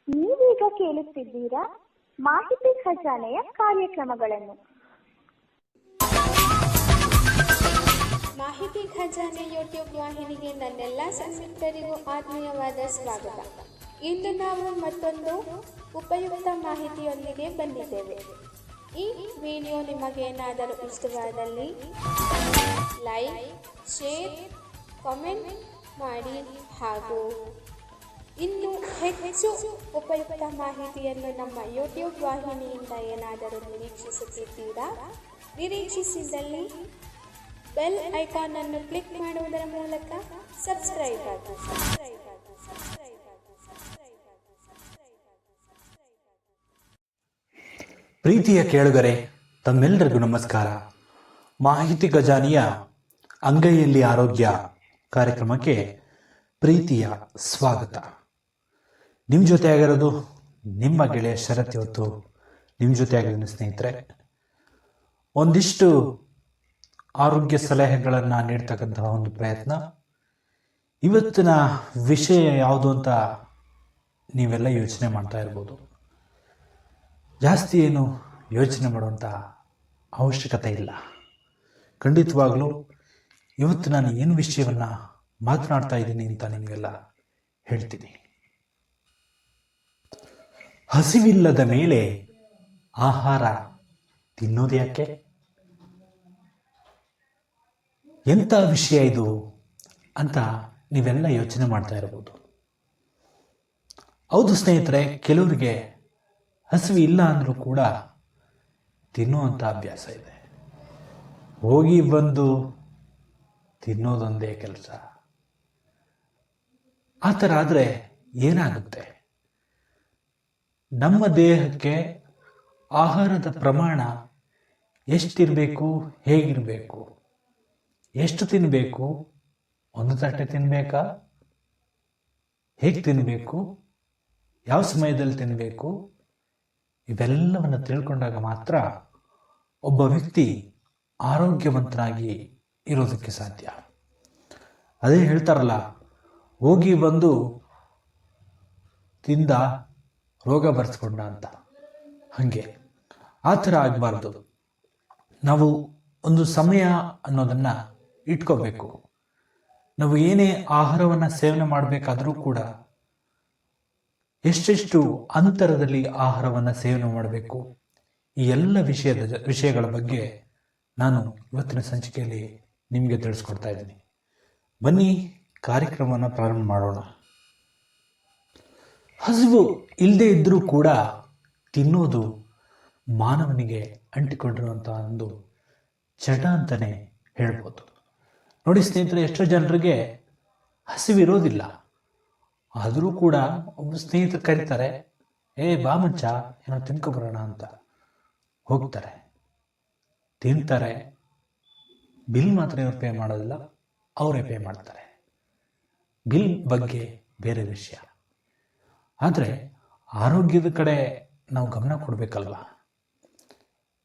ನೀವೀಗ ಕೇಳುತ್ತಿದ್ದೀರಾ ಮಾಹಿತಿ ಖಜಾನೆಯ ಕಾರ್ಯಕ್ರಮಗಳನ್ನು. ಮಾಹಿತಿ ಖಜಾನೆ ಯೂಟ್ಯೂಬ್ ವಾಹಿನಿಗೆ ನನ್ನೆಲ್ಲ ಸಂಯುಕ್ತರಿಗೂ ಆತ್ಮೀಯವಾದ ಸ್ವಾಗತ. ಇಂದು ನಾವು ಮತ್ತೊಂದು ಉಪಯುಕ್ತ ಮಾಹಿತಿಯೊಂದಿಗೆ ಬಂದಿದ್ದೇವೆ. ಈ ವಿಡಿಯೋ ನಿಮಗೇನಾದರೂ ಇಷ್ಟವಾದಲ್ಲಿ ಲೈಕ್, ಶೇರ್, ಕಾಮೆಂಟ್ ಮಾಡಿ ಹಾಗೂ ಇನ್ನು ಹೆಚ್ಚು ಉಪಯುಕ್ತ ಮಾಹಿತಿಯನ್ನು ನಮ್ಮ ಯೂಟ್ಯೂಬ್ ವಾಹಿನಿಯಿಂದ ಏನಾದರೂ ನಿರೀಕ್ಷಿಸುತ್ತಿದ್ದೀರಾ? ನಿರೀಕ್ಷಿಸಿದಲ್ಲಿ ಬೆಲ್ ಐಕಾನ್ ಅನ್ನು ಕ್ಲಿಕ್ ಮಾಡುವುದರ ಮೂಲಕ ಸಬ್ಸ್ಕ್ರೈಬ್ ಆಗಿ. ಪ್ರೀತಿಯ ಕೇಳುಗರೆ, ತಮ್ಮೆಲ್ಲರಿಗೂ ನಮಸ್ಕಾರ. ಮಾಹಿತಿ ಖಜಾನೆಯ ಅಂಗೈಯಲ್ಲಿ ಆರೋಗ್ಯ ಕಾರ್ಯಕ್ರಮಕ್ಕೆ ಪ್ರೀತಿಯ ಸ್ವಾಗತ. ನಿಮ್ಮ ಜೊತೆ ಆಗಿರೋದು ನಿಮ್ಮ ಗೆಳೆಯ ಶರತ್. ಇವತ್ತು ನಿಮ್ಮ ಜೊತೆ ಆಗಿರೋ ಸ್ನೇಹಿತರೆ, ಒಂದಿಷ್ಟು ಆರೋಗ್ಯ ಸಲಹೆಗಳನ್ನು ನೀಡ್ತಕ್ಕಂತಹ ಒಂದು ಪ್ರಯತ್ನ. ಇವತ್ತಿನ ವಿಷಯ ಯಾವುದು ಅಂತ ನೀವೆಲ್ಲ ಯೋಚನೆ ಮಾಡ್ತಾ ಇರ್ಬೋದು. ಜಾಸ್ತಿ ಏನು ಯೋಚನೆ ಮಾಡುವಂಥ ಅವಶ್ಯಕತೆ ಇಲ್ಲ. ಖಂಡಿತವಾಗ್ಲೂ ಇವತ್ತು ನಾನು ಏನು ವಿಷಯವನ್ನು ಮಾತನಾಡ್ತಾ ಇದ್ದೀನಿ ಅಂತ ನಿಮಗೆಲ್ಲ ಹೇಳ್ತೀನಿ. ಹಸಿವಿಲ್ಲದ ಮೇಲೆ ಆಹಾರ ತಿನ್ನೋದು ಯಾಕೆ? ಎಂಥ ವಿಷಯ ಇದು ಅಂತ ನೀವೆಲ್ಲ ಯೋಚನೆ ಮಾಡ್ತಾ ಇರಬಹುದು. ಹೌದು ಸ್ನೇಹಿತರೆ, ಕೆಲವರಿಗೆ ಹಸಿವು ಇಲ್ಲ ಅಂದರೂ ಕೂಡ ತಿನ್ನುವಂಥ ಅಭ್ಯಾಸ ಇದೆ. ಹೋಗಿ ಬಂದು ತಿನ್ನೋದೊಂದೇ ಕೆಲಸ. ಆ ಥರ ಆದರೆ ಏನಾಗುತ್ತೆ? ನಮ್ಮ ದೇಹಕ್ಕೆ ಆಹಾರದ ಪ್ರಮಾಣ ಎಷ್ಟಿರಬೇಕು, ಹೇಗಿರಬೇಕು, ಎಷ್ಟು ತಿನ್ನಬೇಕು, ಒಂದು ತಟ್ಟೆ ತಿನ್ನಬೇಕಾ, ಹೇಗೆ ತಿನ್ನಬೇಕು, ಯಾವ ಸಮಯದಲ್ಲಿ ತಿನ್ನಬೇಕು, ಇವೆಲ್ಲವನ್ನು ತಿಳ್ಕೊಂಡಾಗ ಮಾತ್ರ ಒಬ್ಬ ವ್ಯಕ್ತಿ ಆರೋಗ್ಯವಂತನಾಗಿ ಇರೋದಕ್ಕೆ ಸಾಧ್ಯ. ಅದೇ ಹೇಳ್ತಾರಲ್ಲ, ಹೋಗಿ ಬಂದು ತಿಂದ ರೋಗ ಬರ್ಸ್ಕೊಂಡ ಅಂತ. ಹಾಗೆ ಆ ಥರ ಆಗಬಾರ್ದು. ನಾವು ಒಂದು ಸಮಯ ಅನ್ನೋದನ್ನು ಇಟ್ಕೋಬೇಕು. ನಾವು ಏನೇ ಆಹಾರವನ್ನು ಸೇವನೆ ಮಾಡಬೇಕಾದರೂ ಕೂಡ ಎಷ್ಟೆಷ್ಟು ಅಂತರದಲ್ಲಿ ಆಹಾರವನ್ನು ಸೇವನೆ ಮಾಡಬೇಕು, ಈ ಎಲ್ಲ ವಿಷಯಗಳ ಬಗ್ಗೆ ನಾನು ಇವತ್ತಿನ ಸಂಚಿಕೆಯಲ್ಲಿ ನಿಮಗೆ ತಿಳಿಸ್ಕೊಡ್ತಾ ಇದ್ದೀನಿ. ಬನ್ನಿ ಕಾರ್ಯಕ್ರಮವನ್ನು ಪ್ರಾರಂಭ ಮಾಡೋಣ. ಹಸಿವು ಇಲ್ಲದೆ ಇದ್ದರೂ ಕೂಡ ತಿನ್ನೋದು ಮಾನವನಿಗೆ ಅಂಟಿಕೊಂಡಿರುವಂಥ ಒಂದು ಚಟ ಅಂತಲೇ ಹೇಳ್ಬೋದು. ನೋಡಿ ಸ್ನೇಹಿತರೆ, ಎಷ್ಟೋ ಜನರಿಗೆ ಹಸಿವಿರೋದಿಲ್ಲ, ಆದರೂ ಕೂಡ ಒಬ್ಬ ಸ್ನೇಹಿತರು ಕರೀತಾರೆ, ಬಾ ಮಚ್ಚ ಏನೋ ತಿನ್ಕೊಬರೋಣ ಅಂತ ಹೋಗ್ತಾರೆ, ತಿಂತಾರೆ. ಬಿಲ್ ಮಾತ್ರ ಇವ್ರು ಪೇ ಮಾಡೋದಿಲ್ಲ, ಅವರೇ ಪೇ ಮಾಡ್ತಾರೆ. ಬಿಲ್ ಬಗ್ಗೆ ಬೇರೆ ವಿಷಯ. ಆದರೆ ಆರೋಗ್ಯದ ಕಡೆ ನಾವು ಗಮನ ಕೊಡಬೇಕಲ್ವ?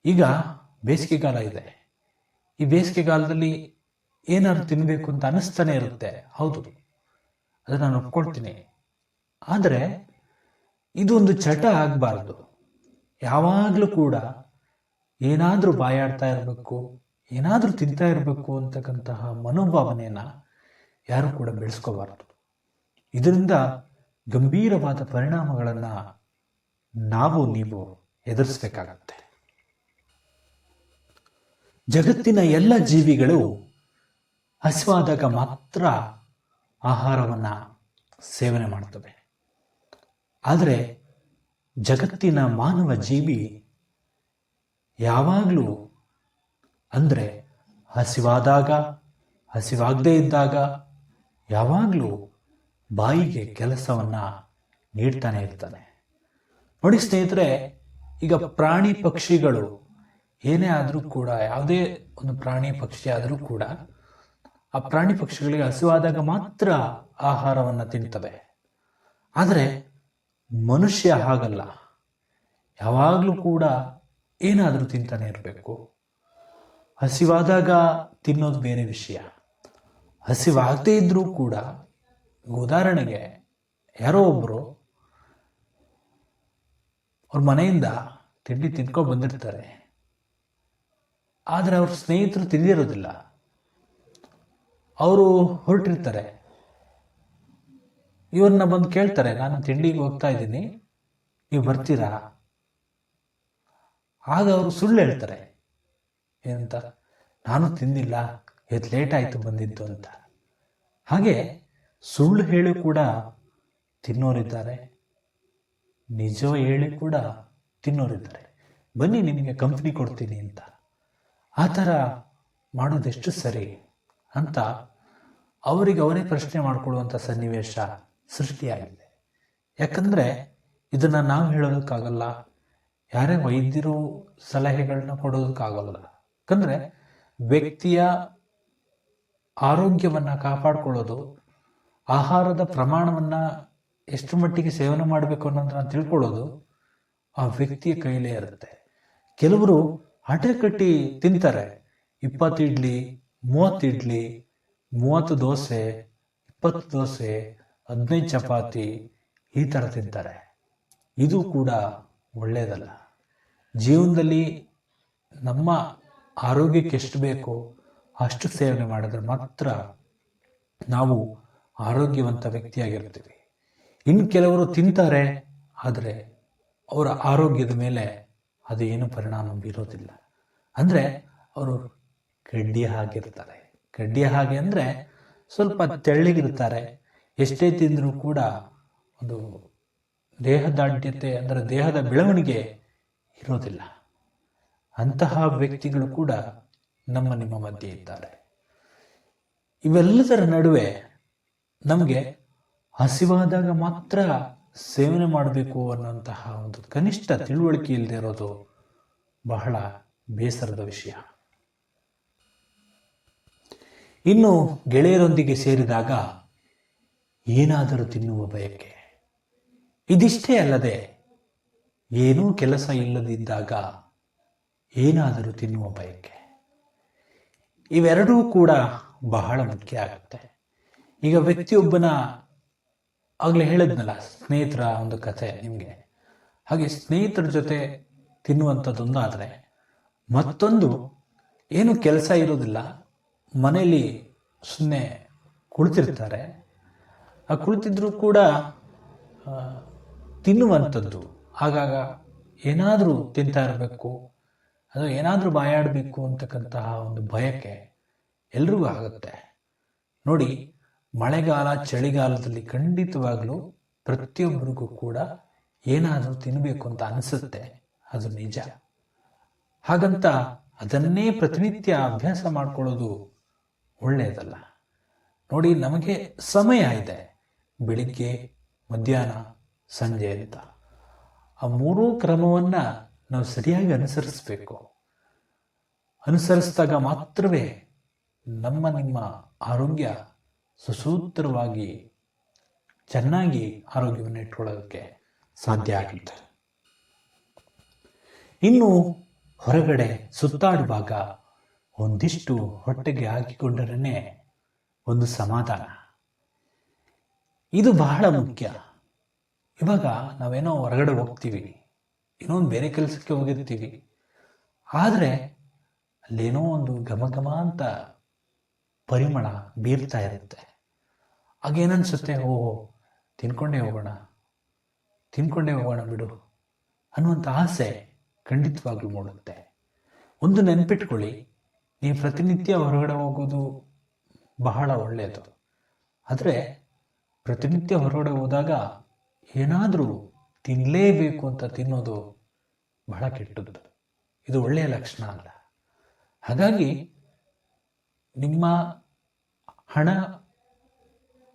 ಈಗ ಬೇಸಿಗೆಗಾಲ ಇದೆ. ಈ ಬೇಸಿಗೆಗಾಲದಲ್ಲಿ ಏನಾದ್ರು ತಿನ್ನಬೇಕು ಅಂತ ಅನ್ನಿಸ್ತಾನೆ ಇರುತ್ತೆ. ಹೌದು, ಅದನ್ನು ನಾನು ಒಪ್ಕೊಳ್ತೀನಿ. ಆದರೆ ಇದು ಒಂದು ಚಟ ಆಗಬಾರ್ದು. ಯಾವಾಗಲೂ ಕೂಡ ಏನಾದರೂ ಬಾಯಾಡ್ತಾ ಇರಬೇಕು, ಏನಾದರೂ ತಿಂತಾ ಇರಬೇಕು ಅಂತಕ್ಕಂತಹ ಮನೋಭಾವನೆಯನ್ನು ಯಾರು ಕೂಡ ಬೆಳೆಸ್ಕೋಬಾರ್ದು. ಇದರಿಂದ ಗಂಭೀರವಾದ ಪರಿಣಾಮಗಳನ್ನು ನೀವು ಎದುರಿಸಬೇಕಾಗತ್ತೆ. ಜಗತ್ತಿನ ಎಲ್ಲ ಜೀವಿಗಳು ಹಸಿವಾದಾಗ ಮಾತ್ರ ಆಹಾರವನ್ನು ಸೇವನೆ ಮಾಡ್ತವೆ. ಆದರೆ ಜಗತ್ತಿನ ಮಾನವ ಜೀವಿ ಯಾವಾಗಲೂ ಅಂದರೆ ಹಸಿವಾದಾಗ, ಹಸಿವಾಗದೇ ಇದ್ದಾಗ ಯಾವಾಗಲೂ ಬಾಯಿಗೆ ಕೆಲಸವನ್ನು ನೀಡ್ತಾನೆ ಇರ್ತಾನೆ. ನೋಡಿ ಸ್ನೇಹಿತರೆ, ಈಗ ಪ್ರಾಣಿ ಪಕ್ಷಿಗಳು ಏನೇ ಆದರೂ ಕೂಡ, ಯಾವುದೇ ಒಂದು ಪ್ರಾಣಿ ಪಕ್ಷಿ ಆದರೂ ಕೂಡ, ಆ ಪ್ರಾಣಿ ಪಕ್ಷಿಗಳಿಗೆ ಹಸಿವಾದಾಗ ಮಾತ್ರ ಆಹಾರವನ್ನು ತಿಂತವೆ. ಆದರೆ ಮನುಷ್ಯ ಹಾಗಲ್ಲ, ಯಾವಾಗಲೂ ಕೂಡ ಏನಾದರೂ ತಿಂತಾನೆ ಇರಬೇಕು. ಹಸಿವಾದಾಗ ತಿನ್ನೋದು ಬೇರೆ ವಿಷಯ. ಹಸಿವಾಗದೇ ಇದ್ರೂ ಕೂಡ, ಉದಾಹರಣೆಗೆ ಯಾರೋ ಒಬ್ಬರು ಅವ್ರ ಮನೆಯಿಂದ ತಿಂಡಿ ತಿನ್ಕೊ ಬಂದಿರ್ತಾರೆ, ಆದರೆ ಅವ್ರ ಸ್ನೇಹಿತರು ತಿಂದಿರೋದಿಲ್ಲ. ಅವರು ಹೊರಟಿರ್ತಾರೆ, ಇವ್ರನ್ನ ಬಂದು ಕೇಳ್ತಾರೆ, ನಾನು ತಿಂಡಿಗೆ ಹೋಗ್ತಾ ಇದ್ದೀನಿ, ನೀವು ಬರ್ತೀರಾ? ಆಗ ಅವರು ಸುಳ್ಳು ಹೇಳ್ತಾರೆ. ಏನಂತ? ನಾನು ತಿಂದಿಲ್ಲ, ಇವತ್ತು ಲೇಟ್ ಆಯಿತು ಬಂದಿದ್ದು ಅಂತ. ಹಾಗೆ ಸುಳ್ಳು ಹೇಳಿ ಕೂಡ ತಿನ್ನೋರಿದ್ದಾರೆ, ನಿಜ ಹೇಳಿ ಕೂಡ ತಿನ್ನೋರಿದ್ದಾರೆ. ಬನ್ನಿ ನಿಮಗೆ ಕಂಪ್ನಿ ಕೊಡ್ತೀನಿ ಅಂತ. ಆ ಥರ ಮಾಡೋದೆಷ್ಟು ಸರಿ ಅಂತ ಅವರಿಗೆ ಅವರೇ ಪ್ರಶ್ನೆ ಮಾಡಿಕೊಳ್ಳುವಂಥ ಸನ್ನಿವೇಶ ಸೃಷ್ಟಿಯಾಗಿದೆ. ಯಾಕಂದರೆ ಇದನ್ನು ನಾವು ಹೇಳೋದಕ್ಕಾಗಲ್ಲ, ಯಾರೇ ವೈದ್ಯರು ಸಲಹೆಗಳನ್ನ ಕೊಡೋದಕ್ಕಾಗಲ್ಲ. ಯಾಕಂದರೆ ವ್ಯಕ್ತಿಯ ಆರೋಗ್ಯವನ್ನು ಕಾಪಾಡಿಕೊಳ್ಳೋದು, ಆಹಾರದ ಪ್ರಮಾಣವನ್ನು ಎಷ್ಟು ಮಟ್ಟಿಗೆ ಸೇವನೆ ಮಾಡಬೇಕು ಅನ್ನೋದನ್ನ ತಿಳ್ಕೊಳ್ಳೋದು ಆ ವ್ಯಕ್ತಿಯ ಕೈಲೇ ಇರುತ್ತೆ. ಕೆಲವರು ಹಠೆ ಕಟ್ಟಿ ತಿಂತಾರೆ. 20 ಇಡ್ಲಿ, 30 ಇಡ್ಲಿ, 30 ದೋಸೆ, 20 ದೋಸೆ, 15 ಚಪಾತಿ ಈ ಥರ ತಿಂತಾರೆ. ಇದು ಕೂಡ ಒಳ್ಳೆಯದಲ್ಲ. ಜೀವನದಲ್ಲಿ ನಮ್ಮ ಆರೋಗ್ಯಕ್ಕೆ ಎಷ್ಟು ಬೇಕೋ ಅಷ್ಟು ಸೇವನೆ ಮಾಡಿದ್ರೆ ಮಾತ್ರ ನಾವು ಆರೋಗ್ಯವಂತ ವ್ಯಕ್ತಿಯಾಗಿರ್ತೀವಿ. ಇನ್ನು ಕೆಲವರು ತಿಂತಾರೆ, ಆದರೆ ಅವರ ಆರೋಗ್ಯದ ಮೇಲೆ ಅದು ಏನು ಪರಿಣಾಮ ಬೀರೋದಿಲ್ಲ. ಅಂದರೆ ಅವರು ಕಡ್ಡಿಯ ಹಾಗಿರ್ತಾರೆ. ಕಡ್ಡಿಯ ಹಾಗೆ ಅಂದರೆ ಸ್ವಲ್ಪ ತೆಳ್ಳಗಿರ್ತಾರೆ. ಎಷ್ಟೇ ತಿಂದರೂ ಕೂಡ ಒಂದು ದೇಹದಾಢ್ಯತೆ ಅಂದರೆ ದೇಹದ ಬೆಳವಣಿಗೆ ಇರೋದಿಲ್ಲ. ಅಂತಹ ವ್ಯಕ್ತಿಗಳು ಕೂಡ ನಿಮ್ಮ ಮಧ್ಯೆ ಇದ್ದಾರೆ. ಇವೆಲ್ಲದರ ನಡುವೆ ನಮಗೆ ಹಸಿವಾದಾಗ ಮಾತ್ರ ಸೇವನೆ ಮಾಡಬೇಕು ಅನ್ನುವಂತಹ ಒಂದು ಕನಿಷ್ಠ ತಿಳುವಳಿಕೆ ಇಲ್ಲದೆ ಇರೋದು ಬಹಳ ಬೇಸರದ ವಿಷಯ. ಇನ್ನು ಗೆಳೆಯರೊಂದಿಗೆ ಸೇರಿದಾಗ ಏನಾದರೂ ತಿನ್ನುವ ಬಯಕೆ. ಇದಿಷ್ಟೇ ಅಲ್ಲದೆ ಏನೂ ಕೆಲಸ ಇಲ್ಲದಿದ್ದಾಗ ಏನಾದರೂ ತಿನ್ನುವ ಬಯಕೆ. ಇವೆರಡೂ ಕೂಡ ಬಹಳ ಮುಖ್ಯ ಆಗುತ್ತೆ. ಈಗ ವ್ಯಕ್ತಿಯೊಬ್ಬನ, ಆಗಲೇ ಹೇಳಿದ್ನಲ್ಲ ಸ್ನೇಹಿತರ ಒಂದು ಕಥೆ ನಿಮಗೆ, ಹಾಗೆ ಸ್ನೇಹಿತರ ಜೊತೆ ತಿನ್ನುವಂಥದ್ದೊಂದಾದರೆ, ಮತ್ತೊಂದು ಏನು ಕೆಲಸ ಇರೋದಿಲ್ಲ, ಮನೆಯಲ್ಲಿ ಸುಮ್ಮನೆ ಕುಳಿತಿರ್ತಾರೆ. ಆ ಕುಳಿತಿದ್ರೂ ಕೂಡ ತಿನ್ನುವಂಥದ್ದು, ಆಗಾಗ ಏನಾದರೂ ತಿಂತಾ ಇರಬೇಕು, ಅದು ಏನಾದರೂ ಬಾಯಾಡಬೇಕು ಅಂತಕ್ಕಂತಹ ಒಂದು ಬಯಕೆ ಎಲ್ರಿಗೂ ಆಗುತ್ತೆ. ನೋಡಿ, ಮಳೆಗಾಲ ಚಳಿಗಾಲದಲ್ಲಿ ಖಂಡಿತವಾಗ್ಲೂ ಪ್ರತಿಯೊಬ್ಬರಿಗೂ ಕೂಡ ಏನಾದರೂ ತಿನ್ನಬೇಕು ಅಂತ ಅನಿಸುತ್ತೆ, ಅದು ನಿಜ. ಹಾಗಂತ ಅದನ್ನೇ ಪ್ರತಿನಿತ್ಯ ಅಭ್ಯಾಸ ಮಾಡ್ಕೊಳ್ಳೋದು ಒಳ್ಳೆಯದಲ್ಲ. ನೋಡಿ, ನಮಗೆ ಸಮಯ ಇದೆ, ಬೆಳಿಗ್ಗೆ, ಮಧ್ಯಾಹ್ನ, ಸಂಜೆ ಅಂತ. ಆ ಮೂರೂ ಕ್ರಮವನ್ನು ನಾವು ಸರಿಯಾಗಿ ಅನುಸರಿಸಬೇಕು. ಅನುಸರಿಸಿದಾಗ ಮಾತ್ರವೇ ನಿಮ್ಮ ಆರೋಗ್ಯ ಸುಸೂತ್ರವಾಗಿ ಚೆನ್ನಾಗಿ ಆರೋಗ್ಯವನ್ನು ಇಟ್ಕೊಳ್ಳೋದಕ್ಕೆ ಸಾಧ್ಯ ಆಗುತ್ತೆ. ಇನ್ನು ಹೊರಗಡೆ ಸುತ್ತಾಡುವಾಗ ಒಂದಿಷ್ಟು ಹೊಟ್ಟೆಗೆ ಹಾಕಿಕೊಂಡರೇ ಒಂದು ಸಮಾಧಾನ. ಇದು ಬಹಳ ಮುಖ್ಯ. ಇವಾಗ ನಾವೇನೋ ಹೊರಗಡೆ ಹೋಗ್ತೀವಿ, ಏನೋ ಒಂದು ಬೇರೆ ಕೆಲಸಕ್ಕೆ ಹೋಗಿರ್ತೀವಿ, ಆದರೆ ಅಲ್ಲೇನೋ ಒಂದು ಘಮ ಘಮ ಅಂತ ಪರಿಮಳ ಬೀರ್ತಾ ಇರುತ್ತೆ. ಆಗೇನನ್ಸುತ್ತೆ, ಓಹೋ ತಿನ್ಕೊಂಡೇ ಹೋಗೋಣ ಬಿಡು ಅನ್ನುವಂಥ ಆಸೆ ಖಂಡಿತವಾಗ್ಲೂ ಮೂಡುತ್ತೆ. ಒಂದು ನೆನ್ಪಿಟ್ಕೊಳ್ಳಿ, ನೀವು ಪ್ರತಿನಿತ್ಯ ಹೊರಗಡೆ ಹೋಗೋದು ಬಹಳ ಒಳ್ಳೆಯದು. ಆದರೆ ಪ್ರತಿನಿತ್ಯ ಹೊರಗಡೆ ಹೋದಾಗ ಏನಾದರೂ ತಿನ್ನಲೇಬೇಕು ಅಂತ ತಿನ್ನೋದು ಬಹಳ ಕೆಟ್ಟದ್ದು. ಇದು ಒಳ್ಳೆಯ ಲಕ್ಷಣ ಅಲ್ಲ. ಹಾಗಾಗಿ ನಿಮ್ಮ ಹಣ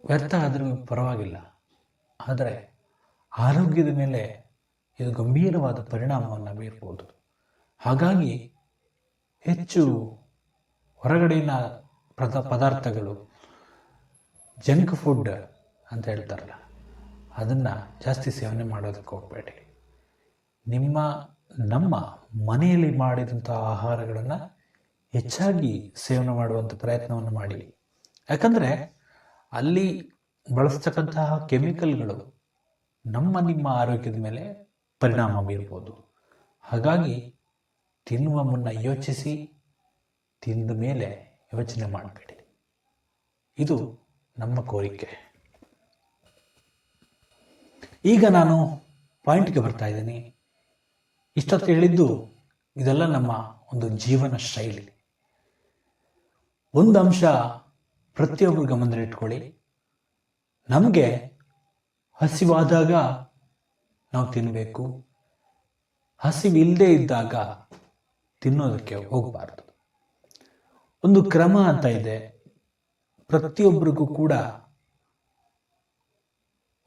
ವ್ಯರ್ಥ ಆದರೂ ಪರವಾಗಿಲ್ಲ, ಆದರೆ ಆರೋಗ್ಯದ ಮೇಲೆ ಇದು ಗಂಭೀರವಾದ ಪರಿಣಾಮವನ್ನು ಬೀರ್ಬೋದು. ಹಾಗಾಗಿ ಹೆಚ್ಚು ಹೊರಗಡೆಯ ಪದಾರ್ಥಗಳು, ಜಂಕ್ ಫುಡ್ ಅಂತ ಹೇಳ್ತಾರಲ್ಲ, ಅದನ್ನು ಜಾಸ್ತಿ ಸೇವನೆ ಮಾಡೋದಕ್ಕೆ ಹೋಗಬೇಡಿ. ನಮ್ಮ ಮನೆಯಲ್ಲಿ ಮಾಡಿದಂಥ ಆಹಾರಗಳನ್ನು ಹೆಚ್ಚಾಗಿ ಸೇವನೆ ಮಾಡುವಂಥ ಪ್ರಯತ್ನವನ್ನು ಮಾಡಿ. ಯಾಕಂದರೆ ಅಲ್ಲಿ ಬಳಸ್ತಕ್ಕಂತಹ ಕೆಮಿಕಲ್ಗಳು ನಿಮ್ಮ ಆರೋಗ್ಯದ ಮೇಲೆ ಪರಿಣಾಮ ಬೀರ್ಬೋದು. ಹಾಗಾಗಿ ತಿನ್ನುವ ಮುನ್ನ ಯೋಚಿಸಿ, ತಿಂದ ಮೇಲೆ ಯೋಚನೆ ಮಾಡಬೇಡಿ. ಇದು ನಮ್ಮ ಕೋರಿಕೆ. ಈಗ ನಾನು ಪಾಯಿಂಟ್ಗೆ ಬರ್ತಾ ಇದ್ದೀನಿ. ಇಷ್ಟೊತ್ತು ಹೇಳಿದ್ದು ಇದೆಲ್ಲ ನಮ್ಮ ಒಂದು ಜೀವನ ಶೈಲಿ. ಒಂದು ಅಂಶ ಪ್ರತಿಯೊಬ್ಬರು ಗಮನದಲ್ಲಿಟ್ಕೊಳ್ಳಿ. ನಮಗೆ ಹಸಿವಾದಾಗ ನಾವು ತಿನ್ನಬೇಕು, ಹಸಿವಿಲ್ಲದೆ ಇದ್ದಾಗ ತಿನ್ನೋದಕ್ಕೆ ಹೋಗಬಾರ್ದು. ಒಂದು ಕ್ರಮ ಅಂತ ಇದೆ. ಪ್ರತಿಯೊಬ್ಬರಿಗೂ ಕೂಡ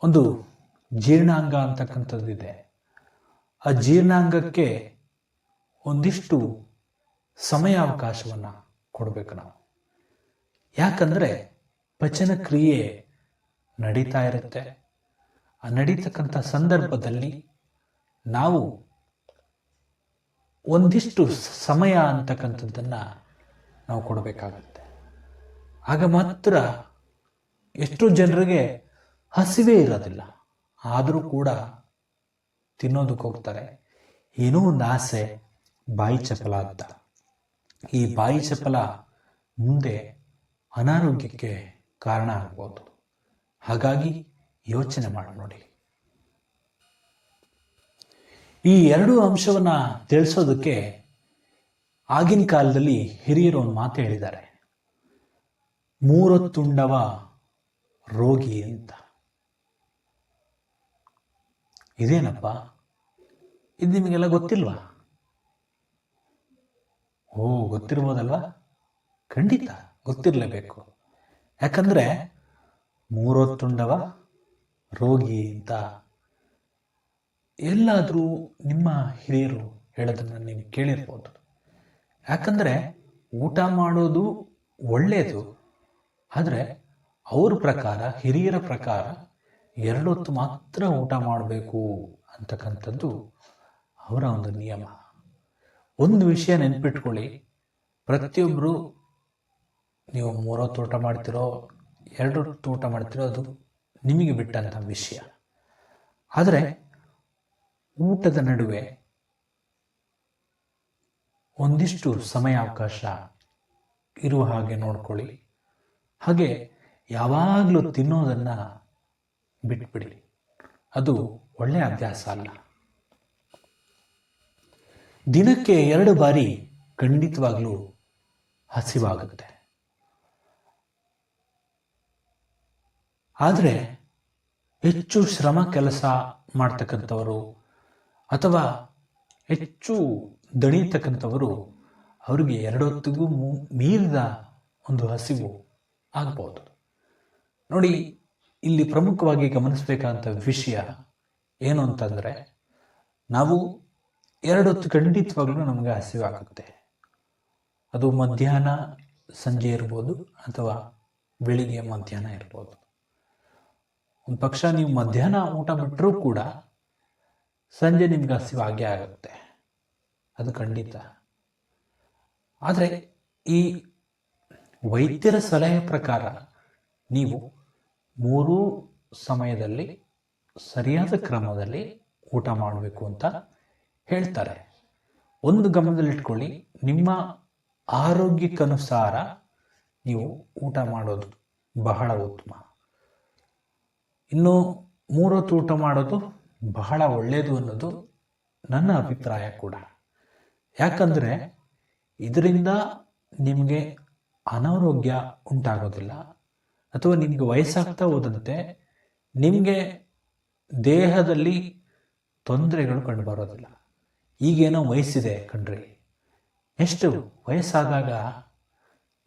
ಒಂದು ಜೀರ್ಣಾಂಗ ಅಂತಕ್ಕಂಥದ್ದಿದೆ. ಆ ಜೀರ್ಣಾಂಗಕ್ಕೆ ಒಂದಿಷ್ಟು ಸಮಯಾವಕಾಶವನ್ನು ಕೊಡಬೇಕು ನಾವು. ಯಾಕಂದರೆ ಪಚನ ಕ್ರಿಯೆ ನಡೀತಾ ಇರುತ್ತೆ. ಆ ನಡೀತಕ್ಕಂಥ ಸಂದರ್ಭದಲ್ಲಿ ನಾವು ಒಂದಿಷ್ಟು ಸಮಯ ಅಂತಕ್ಕಂಥದ್ದನ್ನು ನಾವು ಕೊಡಬೇಕಾಗತ್ತೆ. ಆಗ ಮಾತ್ರ ಎಷ್ಟೋ ಜನರಿಗೆ ಹಸಿವೇ ಇರೋದಿಲ್ಲ, ಆದರೂ ಕೂಡ ತಿನ್ನೋದಕ್ಕೆ ಹೋಗ್ತಾರೆ. ಏನೋ ಒಂದು ಆಸೆ, ಬಾಯಿ ಚಪಲ ಅಂತ. ಈ ಬಾಯಿ ಚಪಲ ಮುಂದೆ ಅನಾರೋಗ್ಯಕ್ಕೆ ಕಾರಣ ಆಗ್ಬೋದು. ಹಾಗಾಗಿ ಯೋಚನೆ ಮಾಡಿ ನೋಡಿ. ಈ ಎರಡು ಅಂಶವನ್ನ ತಿಳಿಸೋದಕ್ಕೆ ಆಗಿನ ಕಾಲದಲ್ಲಿ ಹಿರಿಯರು ಒಂದು ಮಾತು ಹೇಳಿದ್ದಾರೆ, ಮೂರೊತ್ತುಂಡವ ರೋಗಿ ಅಂತ. ಇದೇನಪ್ಪ, ಇದು ನಿಮಗೆಲ್ಲ ಗೊತ್ತಿಲ್ವಾ? ಗೊತ್ತಿರ್ಬೋದಲ್ವಾ? ಖಂಡಿತ ಗೊತ್ತಿರಲೇಬೇಕು. ಯಾಕಂದ್ರೆ ಮೂರೊತ್ತುಂಡವ ರೋಗಿ ಅಂತ ಎಲ್ಲಾದರೂ ನಿಮ್ಮ ಹಿರಿಯರು ಹೇಳೋದನ್ನು ನೀವು ಕೇಳಿರ್ಬೋದು. ಯಾಕಂದ್ರೆ ಊಟ ಮಾಡೋದು ಒಳ್ಳೆಯದು, ಆದರೆ ಅವ್ರ ಪ್ರಕಾರ, ಹಿರಿಯರ ಪ್ರಕಾರ 2 ಹೊತ್ತು ಮಾತ್ರ ಊಟ ಮಾಡಬೇಕು ಅಂತಕ್ಕಂಥದ್ದು ಅವರ ಒಂದು ನಿಯಮ. ಒಂದು ವಿಷಯ ನೆನ್ಪಿಟ್ಕೊಳ್ಳಿ, ಪ್ರತಿಯೊಬ್ಬರು ನೀವು 3 ಹೊತ್ತು ಊಟ ಮಾಡ್ತಿರೋ 2 ಹೊತ್ತು ಊಟ ಮಾಡ್ತಿರೋ ಅದು ನಿಮಗೆ ಬಿಟ್ಟಂಥ ವಿಷಯ. ಆದರೆ ಊಟದ ನಡುವೆ ಒಂದಿಷ್ಟು ಸಮಯಾವಕಾಶ ಇರುವ ಹಾಗೆ ನೋಡ್ಕೊಳ್ಳಿ. ಹಾಗೆ ಯಾವಾಗಲೂ ತಿನ್ನೋದನ್ನು ಬಿಟ್ಬಿಡಿ, ಅದು ಒಳ್ಳೆಯ ಅಭ್ಯಾಸ ಅಲ್ಲ. ದಿನಕ್ಕೆ 2 ಬಾರಿ ಖಂಡಿತವಾಗ್ಲೂ ಹಸಿವಾಗುತ್ತೆ. ಆದರೆ ಹೆಚ್ಚು ಶ್ರಮ ಕೆಲಸ ಮಾಡ್ತಕ್ಕಂಥವರು ಅಥವಾ ಹೆಚ್ಚು ದಣಿತಕ್ಕಂಥವರು ಅವರಿಗೆ 2 ಹೊತ್ತಿಗೂ ಮೀರಿದ ಒಂದು ಹಸಿವು ಆಗ್ಬೋದು. ನೋಡಿ, ಇಲ್ಲಿ ಪ್ರಮುಖವಾಗಿ ಗಮನಿಸಬೇಕಾದಂಥ ವಿಷಯ ಏನು ಅಂತಂದರೆ, ನಾವು 2 ಹೊತ್ತು ಖಂಡಿತವಾಗ್ಲೂ ನಮಗೆ ಹಸಿವಾಗುತ್ತೆ. ಅದು ಮಧ್ಯಾಹ್ನ ಸಂಜೆ ಇರ್ಬೋದು ಅಥವಾ ಬೆಳಿಗ್ಗೆ ಮಧ್ಯಾಹ್ನ ಇರ್ಬೋದು. ಒಂದು ಪಕ್ಷ ನೀವು ಮಧ್ಯಾಹ್ನ ಊಟ ಬಿಟ್ಟರೂ ಕೂಡ ಸಂಜೆ ನಿಮ್ಗೆ ಹಸಿವಾಗೇ ಆಗುತ್ತೆ, ಅದು ಖಂಡಿತ. ಆದರೆ ಈ ವೈದ್ಯರ ಸಲಹೆ ಪ್ರಕಾರ ನೀವು 3 ಸಮಯದಲ್ಲಿ ಸರಿಯಾದ ಕ್ರಮದಲ್ಲಿ ಊಟ ಮಾಡಬೇಕು ಅಂತ ಹೇಳ್ತಾರೆ. ಒಂದು ಗಮನದಲ್ಲಿಟ್ಕೊಳ್ಳಿ, ನಿಮ್ಮ ಆರೋಗ್ಯಕ್ಕನುಸಾರ ನೀವು ಊಟ ಮಾಡೋದು ಬಹಳ ಉತ್ತಮ. ಇನ್ನು 3 ಹೊತ್ತು ಊಟ ಮಾಡೋದು ಬಹಳ ಒಳ್ಳೆಯದು ಅನ್ನೋದು ನನ್ನ ಅಭಿಪ್ರಾಯ ಕೂಡ. ಯಾಕಂದರೆ ಇದರಿಂದ ನಿಮಗೆ ಅನಾರೋಗ್ಯ ಉಂಟಾಗೋದಿಲ್ಲ, ಅಥವಾ ನಿಮಗೆ ವಯಸ್ಸಾಗ್ತಾ ಹೋದಂತೆ ನಿಮಗೆ ದೇಹದಲ್ಲಿ ತೊಂದರೆಗಳು ಕಂಡುಬರೋದಿಲ್ಲ. ಈಗೇನೋ ವಯಸ್ಸಿದೆ ಕಣ್ರಿ, ಎಷ್ಟು ವಯಸ್ಸಾದಾಗ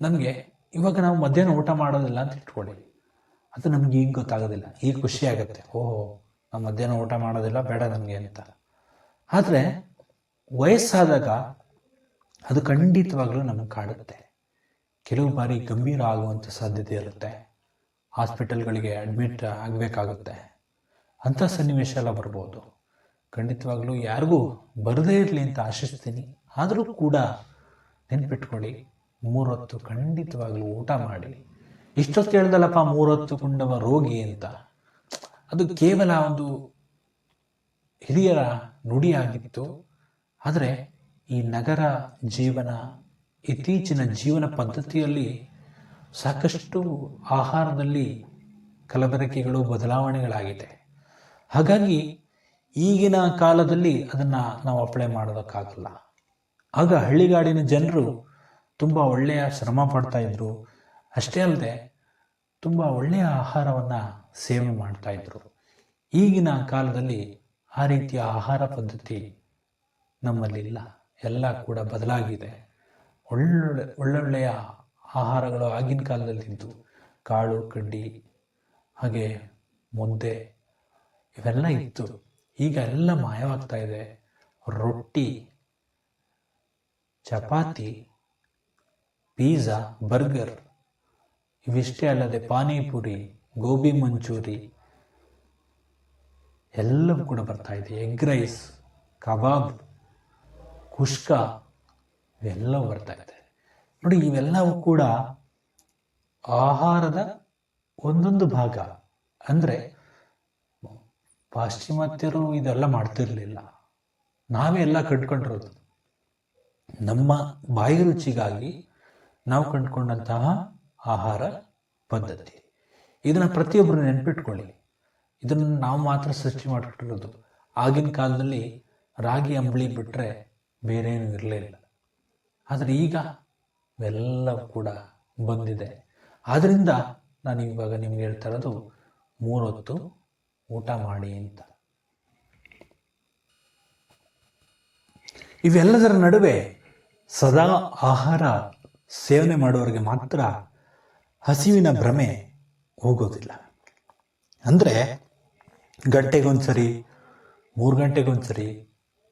ನಮಗೆ, ಇವಾಗ ನಾವು ಮಧ್ಯಾಹ್ನ ಊಟ ಮಾಡೋದಿಲ್ಲ ಅಂತ ಇಟ್ಕೊಳ್ಳಿ, ಅದು ನಮ್ಗೆ ಈಗ ಗೊತ್ತಾಗೋದಿಲ್ಲ, ಈಗ ಖುಷಿ ಆಗುತ್ತೆ, ನಾವು ಮಧ್ಯಾಹ್ನ ಊಟ ಮಾಡೋದಿಲ್ಲ, ಬೇಡ ನನಗೆ ಅಂತ. ಆದರೆ ವಯಸ್ಸಾದಾಗ ಅದು ಖಂಡಿತವಾಗ್ಲೂ ನಮಗೆ ಕಾಡುತ್ತೆ. ಕೆಲವು ಬಾರಿ ಗಂಭೀರ ಆಗುವಂಥ ಸಾಧ್ಯತೆ ಇರುತ್ತೆ, ಹಾಸ್ಪಿಟಲ್ಗಳಿಗೆ ಅಡ್ಮಿಟ್ ಆಗಬೇಕಾಗುತ್ತೆ, ಅಂಥ ಸನ್ನಿವೇಶ ಎಲ್ಲ ಬರ್ಬೋದು. ಖಂಡಿತವಾಗ್ಲೂ ಯಾರಿಗೂ ಬರದೇ ಇರಲಿ ಅಂತ ಆಶಿಸ್ತೀನಿ. ಆದರೂ ಕೂಡ ನೆನ್ಪಿಟ್ಕೊಳ್ಳಿ, 3 ಹೊತ್ತು ಖಂಡಿತವಾಗ್ಲೂ ಊಟ ಮಾಡಿ. ಇಷ್ಟೊತ್ತು ಹೇಳ್ದಲ್ಲಪ್ಪ 3 ಹೊತ್ತು ಉಂಡವ ರೋಗಿ ಅಂತ, ಅದು ಕೇವಲ ಒಂದು ಹಿರಿಯರ ನುಡಿಯಾಗಿತ್ತು. ಆದರೆ ಈ ನಗರ ಜೀವನ, ಇತ್ತೀಚಿನ ಜೀವನ ಪದ್ಧತಿಯಲ್ಲಿ ಸಾಕಷ್ಟು ಆಹಾರದಲ್ಲಿ ಕಲಬೆರಕೆಗಳು, ಬದಲಾವಣೆಗಳಾಗಿದೆ. ಹಾಗಾಗಿ ಈಗಿನ ಕಾಲದಲ್ಲಿ ಅದನ್ನು ನಾವು ಅಪ್ಲೈ ಮಾಡೋದಕ್ಕಾಗಲ್ಲ. ಆಗ ಹಳ್ಳಿಗಾಡಿನ ಜನರು ತುಂಬ ಒಳ್ಳೆಯ ಶ್ರಮ ಪಡ್ತಾ ಇದ್ರು. ಅಷ್ಟೇ ಅಲ್ಲದೆ ತುಂಬ ಒಳ್ಳೆಯ ಆಹಾರವನ್ನು ಸೇವನೆ ಮಾಡ್ತಾ ಇದ್ರು. ಈಗಿನ ಕಾಲದಲ್ಲಿ ಆ ರೀತಿಯ ಆಹಾರ ಪದ್ಧತಿ ನಮ್ಮಲ್ಲಿಲ್ಲ. ಎಲ್ಲ ಕೂಡ ಬದಲಾಗಿದೆ. ಒಳ್ಳೊಳ್ಳೆಯ ಆಹಾರಗಳು ಆಗಿನ ಕಾಲದಲ್ಲಿ ಇದ್ದು, ಕಾಳು ಕಡ್ಡಿ, ಹಾಗೆ ಮುದ್ದೆ, ಇವೆಲ್ಲ ಇತ್ತು. ಈಗ ಎಲ್ಲ ಮಾಯವಾಗ್ತಾ ಇದೆ. ರೊಟ್ಟಿ, ಚಪಾತಿ, ಪಿಜ್ಜಾ, ಬರ್ಗರ್, ಇವಿಷ್ಟೇ ಅಲ್ಲದೆ ಪಾನಿಪುರಿ, ಗೋಬಿ ಮಂಚೂರಿ ಎಲ್ಲವೂ ಕೂಡ ಬರ್ತಾ ಇದೆ. ಎಗ್ ರೈಸ್, ಕಬಾಬ್, ಕುಷ್ಕ ಇವೆಲ್ಲವೂ ಬರ್ತಾ ಇದೆ. ನೋಡಿ, ಇವೆಲ್ಲವೂ ಕೂಡ ಆಹಾರದ ಒಂದೊಂದು ಭಾಗ. ಅಂದರೆ ಪಾಶ್ಚಿಮಾತ್ಯರು ಇದೆಲ್ಲ ಮಾಡ್ತಿರ್ಲಿಲ್ಲ, ನಾವೇ ಎಲ್ಲ ಕಂಡುಕೊಂಡಿರೋದು. ನಮ್ಮ ಬಾಯಿ ರುಚಿಗಾಗಿ ನಾವು ಕಂಡುಕೊಂಡಂತಹ ಆಹಾರ ಪದ್ಧತಿ. ಇದನ್ನು ಪ್ರತಿಯೊಬ್ಬರು ನೆನ್ಪಿಟ್ಕೊಳ್ಳಿ. ಇದನ್ನು ನಾವು ಮಾತ್ರ ಸೃಷ್ಟಿ ಮಾಡಿಟ್ಟಿರೋದು. ಆಗಿನ ಕಾಲದಲ್ಲಿ ರಾಗಿ ಅಂಬಳಿ ಬಿಟ್ಟರೆ ಬೇರೇನೂ ಇರಲಿಲ್ಲ. ಆದರೆ ಈಗ ಇವೆಲ್ಲವೂ ಕೂಡ ಬಂದಿದೆ. ಆದ್ದರಿಂದ ನಾನು ಇವಾಗ ನಿಮ್ಗೆ ಹೇಳ್ತಾ ಇರೋದು 3 ಹೊತ್ತು ಊಟ ಮಾಡಿ ಅಂತ. ಇವೆಲ್ಲದರ ನಡುವೆ ಸದಾ ಆಹಾರ ಸೇವನೆ ಮಾಡುವವರಿಗೆ ಮಾತ್ರ ಹಸಿವಿನ ಭ್ರಮೆ ಹೋಗೋದಿಲ್ಲ. ಅಂದರೆ ಗಂಟೆಗೊಂದ್ಸರಿ, 3 ಗಂಟೆಗೊಂದ್ಸರಿ,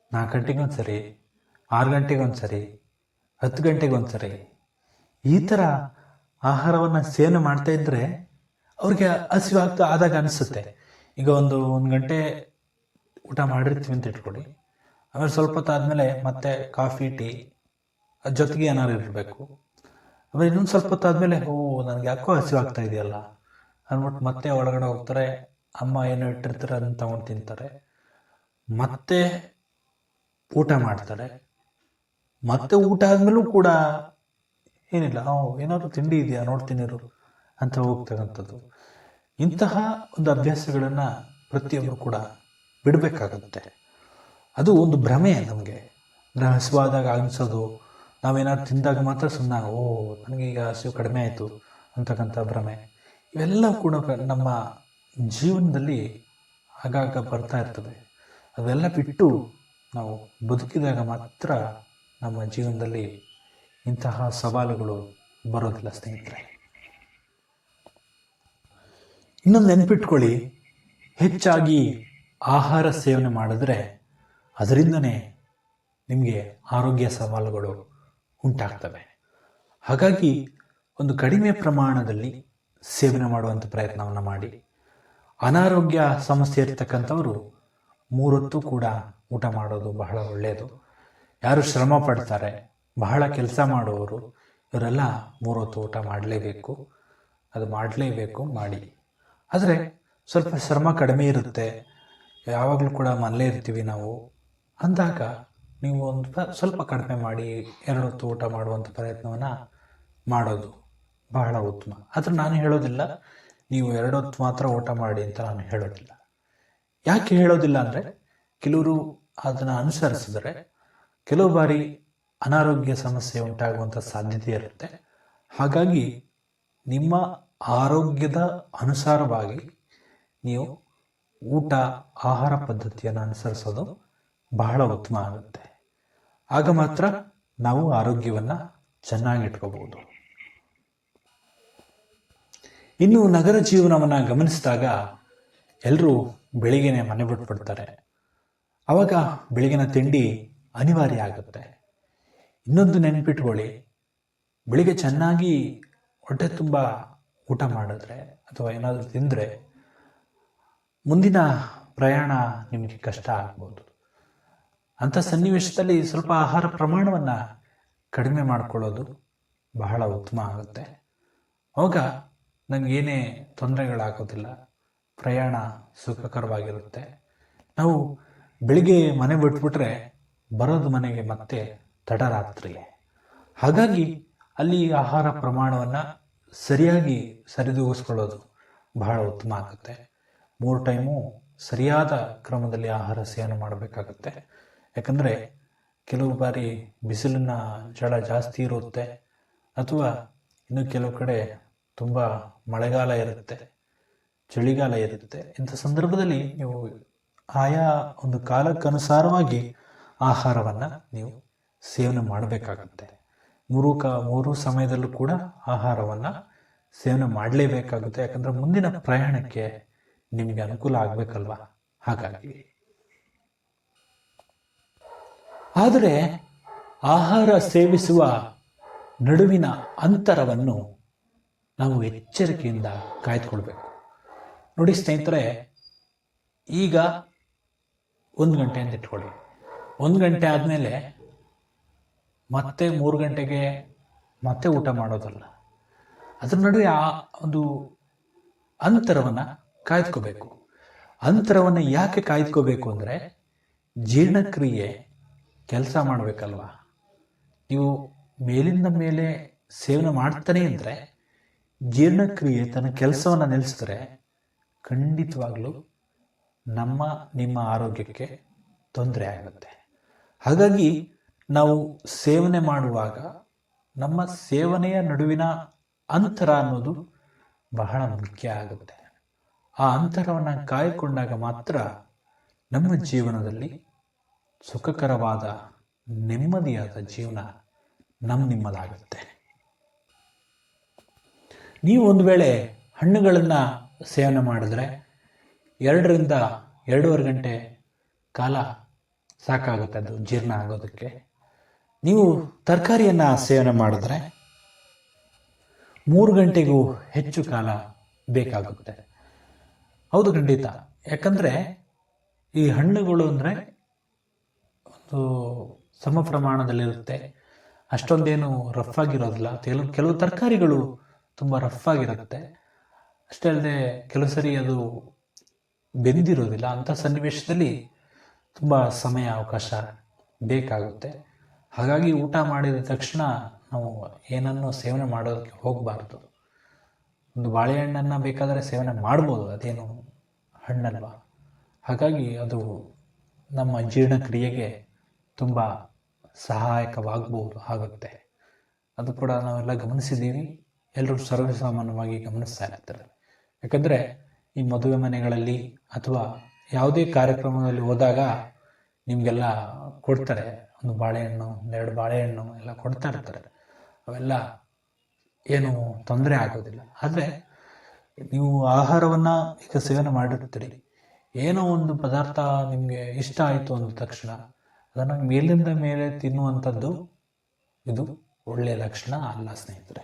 4 ಗಂಟೆಗೊಂದ್ಸರಿ, 6 ಗಂಟೆಗೊಂದ್ಸರಿ, 10 ಗಂಟೆಗೊಂದ್ಸರಿ ಈ ಥರ ಆಹಾರವನ್ನು ಸೇವನೆ ಮಾಡ್ತಾ ಇದ್ದರೆ ಅವ್ರಿಗೆ ಹಸಿವಾಗ್ತಾ ಆದಾಗ ಅನಿಸುತ್ತೆ. ಈಗ ಒಂದು ಗಂಟೆ ಊಟ ಮಾಡಿರ್ತೀವಿ ಅಂತ ಇಟ್ಕೊಳ್ಳಿ. ಆಮೇಲೆ ಸ್ವಲ್ಪ ಹೊತ್ತು ಆದಮೇಲೆ ಮತ್ತೆ ಕಾಫಿ, ಟೀ, ಅದ್ರ ಜೊತೆಗೆ ಏನಾದ್ರು ಇರಬೇಕು. ಆಮೇಲೆ ಇನ್ನೊಂದು ಸ್ವಲ್ಪ ಹೊತ್ತು ಆದಮೇಲೆ ನನಗೆ ಯಾಕೋ ಹಸಿವಾಗ್ತಾ ಇದೆಯಲ್ಲ ಅಂದ್ಬಿಟ್ಟು ಮತ್ತೆ ಒಳಗಡೆ ಹೋಗ್ತಾರೆ. ಅಮ್ಮ ಏನೋ ಇಟ್ಟಿರ್ತಾರೆ, ಅದನ್ನು ತಗೊಂಡು ತಿಂತಾರೆ. ಮತ್ತೆ ಊಟ ಮಾಡ್ತಾರೆ. ಮತ್ತೆ ಊಟ ಆದ್ಮೇಲೂ ಕೂಡ ಏನಿಲ್ಲ, ಏನಾದ್ರು ತಿಂಡಿ ಇದೆಯಾ ನೋಡ್ತೀನಿರು ಅಂತ ಹೋಗ್ತಕ್ಕಂಥದ್ದು. ಇಂತಹ ಒಂದು ಅಭ್ಯಾಸಗಳನ್ನು ಪ್ರತಿಯೊಬ್ಬರು ಕೂಡ ಬಿಡಬೇಕಾಗುತ್ತೆ. ಅದು ಒಂದು ಭ್ರಮೆ ನಮಗೆ. ಹಸಿವಾದಾಗ ಅನಿಸೋದು, ನಾವೇನಾದ್ರು ತಿಂದಾಗ ಮಾತ್ರ ಸುಮ್ಮನೆ ನನಗೆ ಈಗ ಹಸಿವು ಕಡಿಮೆ ಆಯಿತು ಅಂತಕ್ಕಂಥ ಭ್ರಮೆ, ಇವೆಲ್ಲ ಕೂಡ ನಮ್ಮ ಜೀವನದಲ್ಲಿ ಆಗಾಗ ಬರ್ತಾ ಇರ್ತದೆ. ಅವೆಲ್ಲ ಬಿಟ್ಟು ನಾವು ಬದುಕಿದಾಗ ಮಾತ್ರ ನಮ್ಮ ಜೀವನದಲ್ಲಿ ಇಂತಹ ಸವಾಲುಗಳು ಬರೋದಿಲ್ಲ ಸ್ನೇಹಿತರೆ. ಇನ್ನೊಂದು ನೆನ್ಪಿಟ್ಕೊಳ್ಳಿ, ಹೆಚ್ಚಾಗಿ ಆಹಾರ ಸೇವನೆ ಮಾಡಿದ್ರೆ ಅದರಿಂದನೇ ನಿಮಗೆ ಆರೋಗ್ಯ ಸವಾಲುಗಳು ಉಂಟಾಗ್ತವೆ. ಹಾಗಾಗಿ ಒಂದು ಕಡಿಮೆ ಪ್ರಮಾಣದಲ್ಲಿ ಸೇವನೆ ಮಾಡುವಂಥ ಪ್ರಯತ್ನವನ್ನು ಮಾಡಿ. ಅನಾರೋಗ್ಯ ಸಮಸ್ಯೆ ಇರ್ತಕ್ಕಂಥವರು 3 ಹೊತ್ತು ಕೂಡ ಊಟ ಮಾಡೋದು ಬಹಳ ಒಳ್ಳೆಯದು. ಯಾರು ಶ್ರಮ ಪಡ್ತಾರೆ, ಬಹಳ ಕೆಲಸ ಮಾಡುವವರು, ಇವರೆಲ್ಲ 3 ಹೊತ್ತು ಊಟ ಮಾಡಲೇಬೇಕು. ಅದು ಮಾಡಲೇಬೇಕು, ಮಾಡಿ. ಆದರೆ ಸ್ವಲ್ಪ ಶ್ರಮ ಕಡಿಮೆ ಇರುತ್ತೆ, ಯಾವಾಗಲೂ ಕೂಡ ಮನೇಲೇ ಇರ್ತೀವಿ ನಾವು ಅಂದಾಗ ನೀವು ಸ್ವಲ್ಪ ಕಡಿಮೆ ಮಾಡಿ 2 ಹೊತ್ತು ಊಟ ಮಾಡುವಂಥ ಪ್ರಯತ್ನವನ್ನು ಮಾಡೋದು ಬಹಳ ಉತ್ತಮ. ಆದರೆ ನಾನು ಹೇಳೋದಿಲ್ಲ ನೀವು 2 ಹೊತ್ತು ಮಾತ್ರ ಊಟ ಮಾಡಿ ಅಂತ ನಾನು ಹೇಳೋದಿಲ್ಲ. ಯಾಕೆ ಹೇಳೋದಿಲ್ಲ ಅಂದರೆ, ಕೆಲವರು ಅದನ್ನು ಅನುಸರಿಸಿದರೆ ಕೆಲವು ಬಾರಿ ಅನಾರೋಗ್ಯ ಸಮಸ್ಯೆ ಉಂಟಾಗುವಂಥ ಸಾಧ್ಯತೆ ಇರುತ್ತೆ. ಹಾಗಾಗಿ ನಿಮ್ಮ ಆರೋಗ್ಯದ ಅನುಸಾರವಾಗಿ ನೀವು ಆಹಾರ ಪದ್ಧತಿಯನ್ನು ಅನುಸರಿಸೋದು ಬಹಳ ಉತ್ತಮ ಆಗುತ್ತೆ. ಆಗ ಮಾತ್ರ ನಾವು ಆರೋಗ್ಯವನ್ನು ಚೆನ್ನಾಗಿಟ್ಕೋಬಹುದು. ಇನ್ನು ನಗರ ಜೀವನವನ್ನು ಗಮನಿಸಿದಾಗ ಎಲ್ಲರೂ ಬೆಳಿಗ್ಗೆನೆ ಮನೆ ಬಿಟ್ಬಿಡ್ತಾರೆ. ಆವಾಗ ಬೆಳಗಿನ ತಿಂಡಿ ಅನಿವಾರ್ಯ ಆಗುತ್ತೆ. ಇನ್ನೊಂದು ನೆನಪಿಟ್ಕೊಳ್ಳಿ, ಬೆಳಿಗ್ಗೆ ಚೆನ್ನಾಗಿ ಹೊಟ್ಟೆ ತುಂಬ ಊಟ ಮಾಡಿದ್ರೆ ಅಥವಾ ಏನಾದರೂ ತಿಂದರೆ ಮುಂದಿನ ಪ್ರಯಾಣ ನಿಮಗೆ ಕಷ್ಟ ಆಗ್ಬೋದು. ಅಂಥ ಸನ್ನಿವೇಶದಲ್ಲಿ ಸ್ವಲ್ಪ ಆಹಾರ ಪ್ರಮಾಣವನ್ನು ಕಡಿಮೆ ಮಾಡಿಕೊಳ್ಳೋದು ಬಹಳ ಉತ್ತಮ ಆಗುತ್ತೆ. ಆವಾಗ ನನಗೇನೇ ತೊಂದರೆಗಳಾಗೋದಿಲ್ಲ, ಪ್ರಯಾಣ ಸುಖಕರವಾಗಿರುತ್ತೆ. ನಾವು ಬೆಳಿಗ್ಗೆ ಮನೆ ಬಿಟ್ಬಿಟ್ರೆ ಬರೋದು ಮನೆಗೆ ಮತ್ತೆ ತಡರಾತ್ರಿ. ಹಾಗಾಗಿ ಅಲ್ಲಿ ಆಹಾರ ಪ್ರಮಾಣವನ್ನು ಸರಿಯಾಗಿ ಸರಿದೂಗಿಸ್ಕೊಳ್ಳೋದು ಬಹಳ ಉತ್ತಮ ಆಗುತ್ತೆ. 3 ಟೈಮು ಸರಿಯಾದ ಕ್ರಮದಲ್ಲಿ ಆಹಾರ ಸೇವನೆ ಮಾಡಬೇಕಾಗತ್ತೆ. ಯಾಕಂದರೆ ಕೆಲವು ಬಾರಿ ಬಿಸಿಲಿನ ಝಳ ಜಾಸ್ತಿ ಇರುತ್ತೆ, ಅಥವಾ ಇನ್ನು ಕೆಲವು ಕಡೆ ತುಂಬ ಮಳೆಗಾಲ ಇರುತ್ತೆ, ಚಳಿಗಾಲ ಇರುತ್ತೆ. ಇಂಥ ಸಂದರ್ಭದಲ್ಲಿ ನೀವು ಆಯಾ ಒಂದು ಕಾಲಕ್ಕನುಸಾರವಾಗಿ ಆಹಾರವನ್ನು ನೀವು ಸೇವನೆ ಮಾಡಬೇಕಾಗತ್ತೆ. ಮೂರು ಸಮಯದಲ್ಲೂ ಕೂಡ ಆಹಾರವನ್ನು ಸೇವನೆ ಮಾಡಲೇಬೇಕಾಗುತ್ತೆ. ಯಾಕಂದರೆ ಮುಂದಿನ ಪ್ರಯಾಣಕ್ಕೆ ನಿಮಗೆ ಅನುಕೂಲ ಆಗಬೇಕಲ್ವ. ಹಾಗಾಗಿ ಆದರೆ ಆಹಾರ ಸೇವಿಸುವ ನಡುವಿನ ಅಂತರವನ್ನು ನಾವು ಎಚ್ಚರಿಕೆಯಿಂದ ಕಾಯ್ದುಕೊಳ್ಬೇಕು. ನೋಡಿ ಸ್ನೇಹಿತರೆ, ಈಗ 1 ಗಂಟೆ ಅಂತ ಇಟ್ಕೊಳ್ಳಿ. 1 ಗಂಟೆ ಆದಮೇಲೆ ಮತ್ತೆ 3 ಗಂಟೆಗೆ ಮತ್ತೆ ಊಟ ಮಾಡೋದಲ್ಲ. ಅದರ ನಡುವೆ ಆ ಒಂದು ಅಂತರವನ್ನು ಕಾಯ್ದುಕೋಬೇಕು. ಅಂತರವನ್ನು ಯಾಕೆ ಕಾಯ್ದುಕೋಬೇಕು ಅಂದರೆ, ಜೀರ್ಣಕ್ರಿಯೆ ಕೆಲಸ ಮಾಡಬೇಕಲ್ವ. ನೀವು ಮೇಲಿಂದ ಮೇಲೆ ಸೇವನೆ ಮಾಡ್ತಾನೆ ಇದ್ದರೆ ಜೀರ್ಣಕ್ರಿಯೆ ತನ್ನ ಕೆಲಸವನ್ನು ನಿಲ್ಲಿಸಿದ್ರೆ ಖಂಡಿತವಾಗ್ಲೂ ನಿಮ್ಮ ಆರೋಗ್ಯಕ್ಕೆ ತೊಂದರೆ ಆಗುತ್ತೆ. ಹಾಗಾಗಿ ನಾವು ಸೇವನೆ ಮಾಡುವಾಗ ನಮ್ಮ ಸೇವನೆಯ ನಡುವಿನ ಅಂತರ ಅನ್ನೋದು ಬಹಳ ಮುಖ್ಯ ಆಗುತ್ತೆ. ಆ ಅಂತರವನ್ನು ಕಾಯ್ಕೊಂಡಾಗ ಮಾತ್ರ ನಮ್ಮ ಜೀವನದಲ್ಲಿ ಸುಖಕರವಾದ ನೆಮ್ಮದಿಯಾದ ಜೀವನ ನಿಮ್ಮದಾಗುತ್ತೆ. ನೀವು ಒಂದು ವೇಳೆ ಹಣ್ಣುಗಳನ್ನು ಸೇವನೆ ಮಾಡಿದ್ರೆ 2 ರಿಂದ 2.5 ಗಂಟೆ ಕಾಲ ಸಾಕಾಗುತ್ತೆ ಅದು ಜೀರ್ಣ ಆಗೋದಕ್ಕೆ. ನೀವು ತರಕಾರಿಯನ್ನು ಸೇವನೆ ಮಾಡಿದ್ರೆ 3 ಗಂಟೆಗೂ ಹೆಚ್ಚು ಕಾಲ ಬೇಕಾಗುತ್ತೆ. ಹೌದು, ಖಂಡಿತ. ಯಾಕಂದರೆ ಈ ಹಣ್ಣುಗಳು ಅಂದರೆ ಒಂದು ಸಮ ಪ್ರಮಾಣದಲ್ಲಿರುತ್ತೆ, ಅಷ್ಟೊಂದೇನು ರಫ್ ಆಗಿರೋದಿಲ್ಲ. ಕೆಲವು ತರಕಾರಿಗಳು ತುಂಬ ರಫ್ ಆಗಿರುತ್ತೆ. ಅಷ್ಟೇ ಅಲ್ಲದೆ ಕೆಲವು ಸರಿ ಅದು ಬೆಂದಿರೋದಿಲ್ಲ. ಅಂಥ ಸನ್ನಿವೇಶದಲ್ಲಿ ತುಂಬ ಸಮಯ ಅವಕಾಶ ಬೇಕಾಗುತ್ತೆ. ಹಾಗಾಗಿ ಊಟ ಮಾಡಿದ ತಕ್ಷಣ ನಾವು ಏನನ್ನು ಸೇವನೆ ಮಾಡೋದಕ್ಕೆ ಹೋಗಬಾರ್ದು. ಒಂದು ಬಾಳೆಹಣ್ಣನ್ನು ಬೇಕಾದರೆ ಸೇವನೆ ಮಾಡ್ಬೋದು, ಅದೇನು ಹಣ್ಣಲ್ವ. ಹಾಗಾಗಿ ಅದು ನಮ್ಮ ಜೀರ್ಣಕ್ರಿಯೆಗೆ ತುಂಬ ಆಗುತ್ತೆ. ಅದು ಕೂಡ ನಾವೆಲ್ಲ ಗಮನಿಸಿದ್ದೀವಿ, ಎಲ್ಲರೂ ಸರ್ವಸಾಮಾನ್ಯವಾಗಿ ಗಮನಿಸ್ತಾ ಇರ್ತಾರೆ. ಯಾಕಂದರೆ ಈ ಮದುವೆ ಮನೆಗಳಲ್ಲಿ ಅಥವಾ ಯಾವುದೇ ಕಾರ್ಯಕ್ರಮದಲ್ಲಿ ಹೋದಾಗ ನಿಮಗೆಲ್ಲ ಕೊಡ್ತಾರೆ, ಒಂದು ಬಾಳೆಹಣ್ಣು 2 ಬಾಳೆಹಣ್ಣು ಎಲ್ಲ ಕೊಡ್ತಾ ಇರ್ತಾರೆ. ಅವೆಲ್ಲ ಏನು ತೊಂದರೆ ಆಗೋದಿಲ್ಲ. ಆದರೆ ನೀವು ಆಹಾರವನ್ನು ಈಗ ಸೇವನೆ ಮಾಡಿರ್ತೀರಿ, ಏನೋ ಒಂದು ಪದಾರ್ಥ ನಿಮಗೆ ಇಷ್ಟ ಆಯಿತು ಅಂದ ತಕ್ಷಣ ಅದನ್ನು ಮೇಲಿಂದ ಮೇಲೆ ತಿನ್ನುವಂಥದ್ದು ಇದು ಒಳ್ಳೆಯ ಲಕ್ಷಣ ಅಲ್ಲ ಸ್ನೇಹಿತರೆ.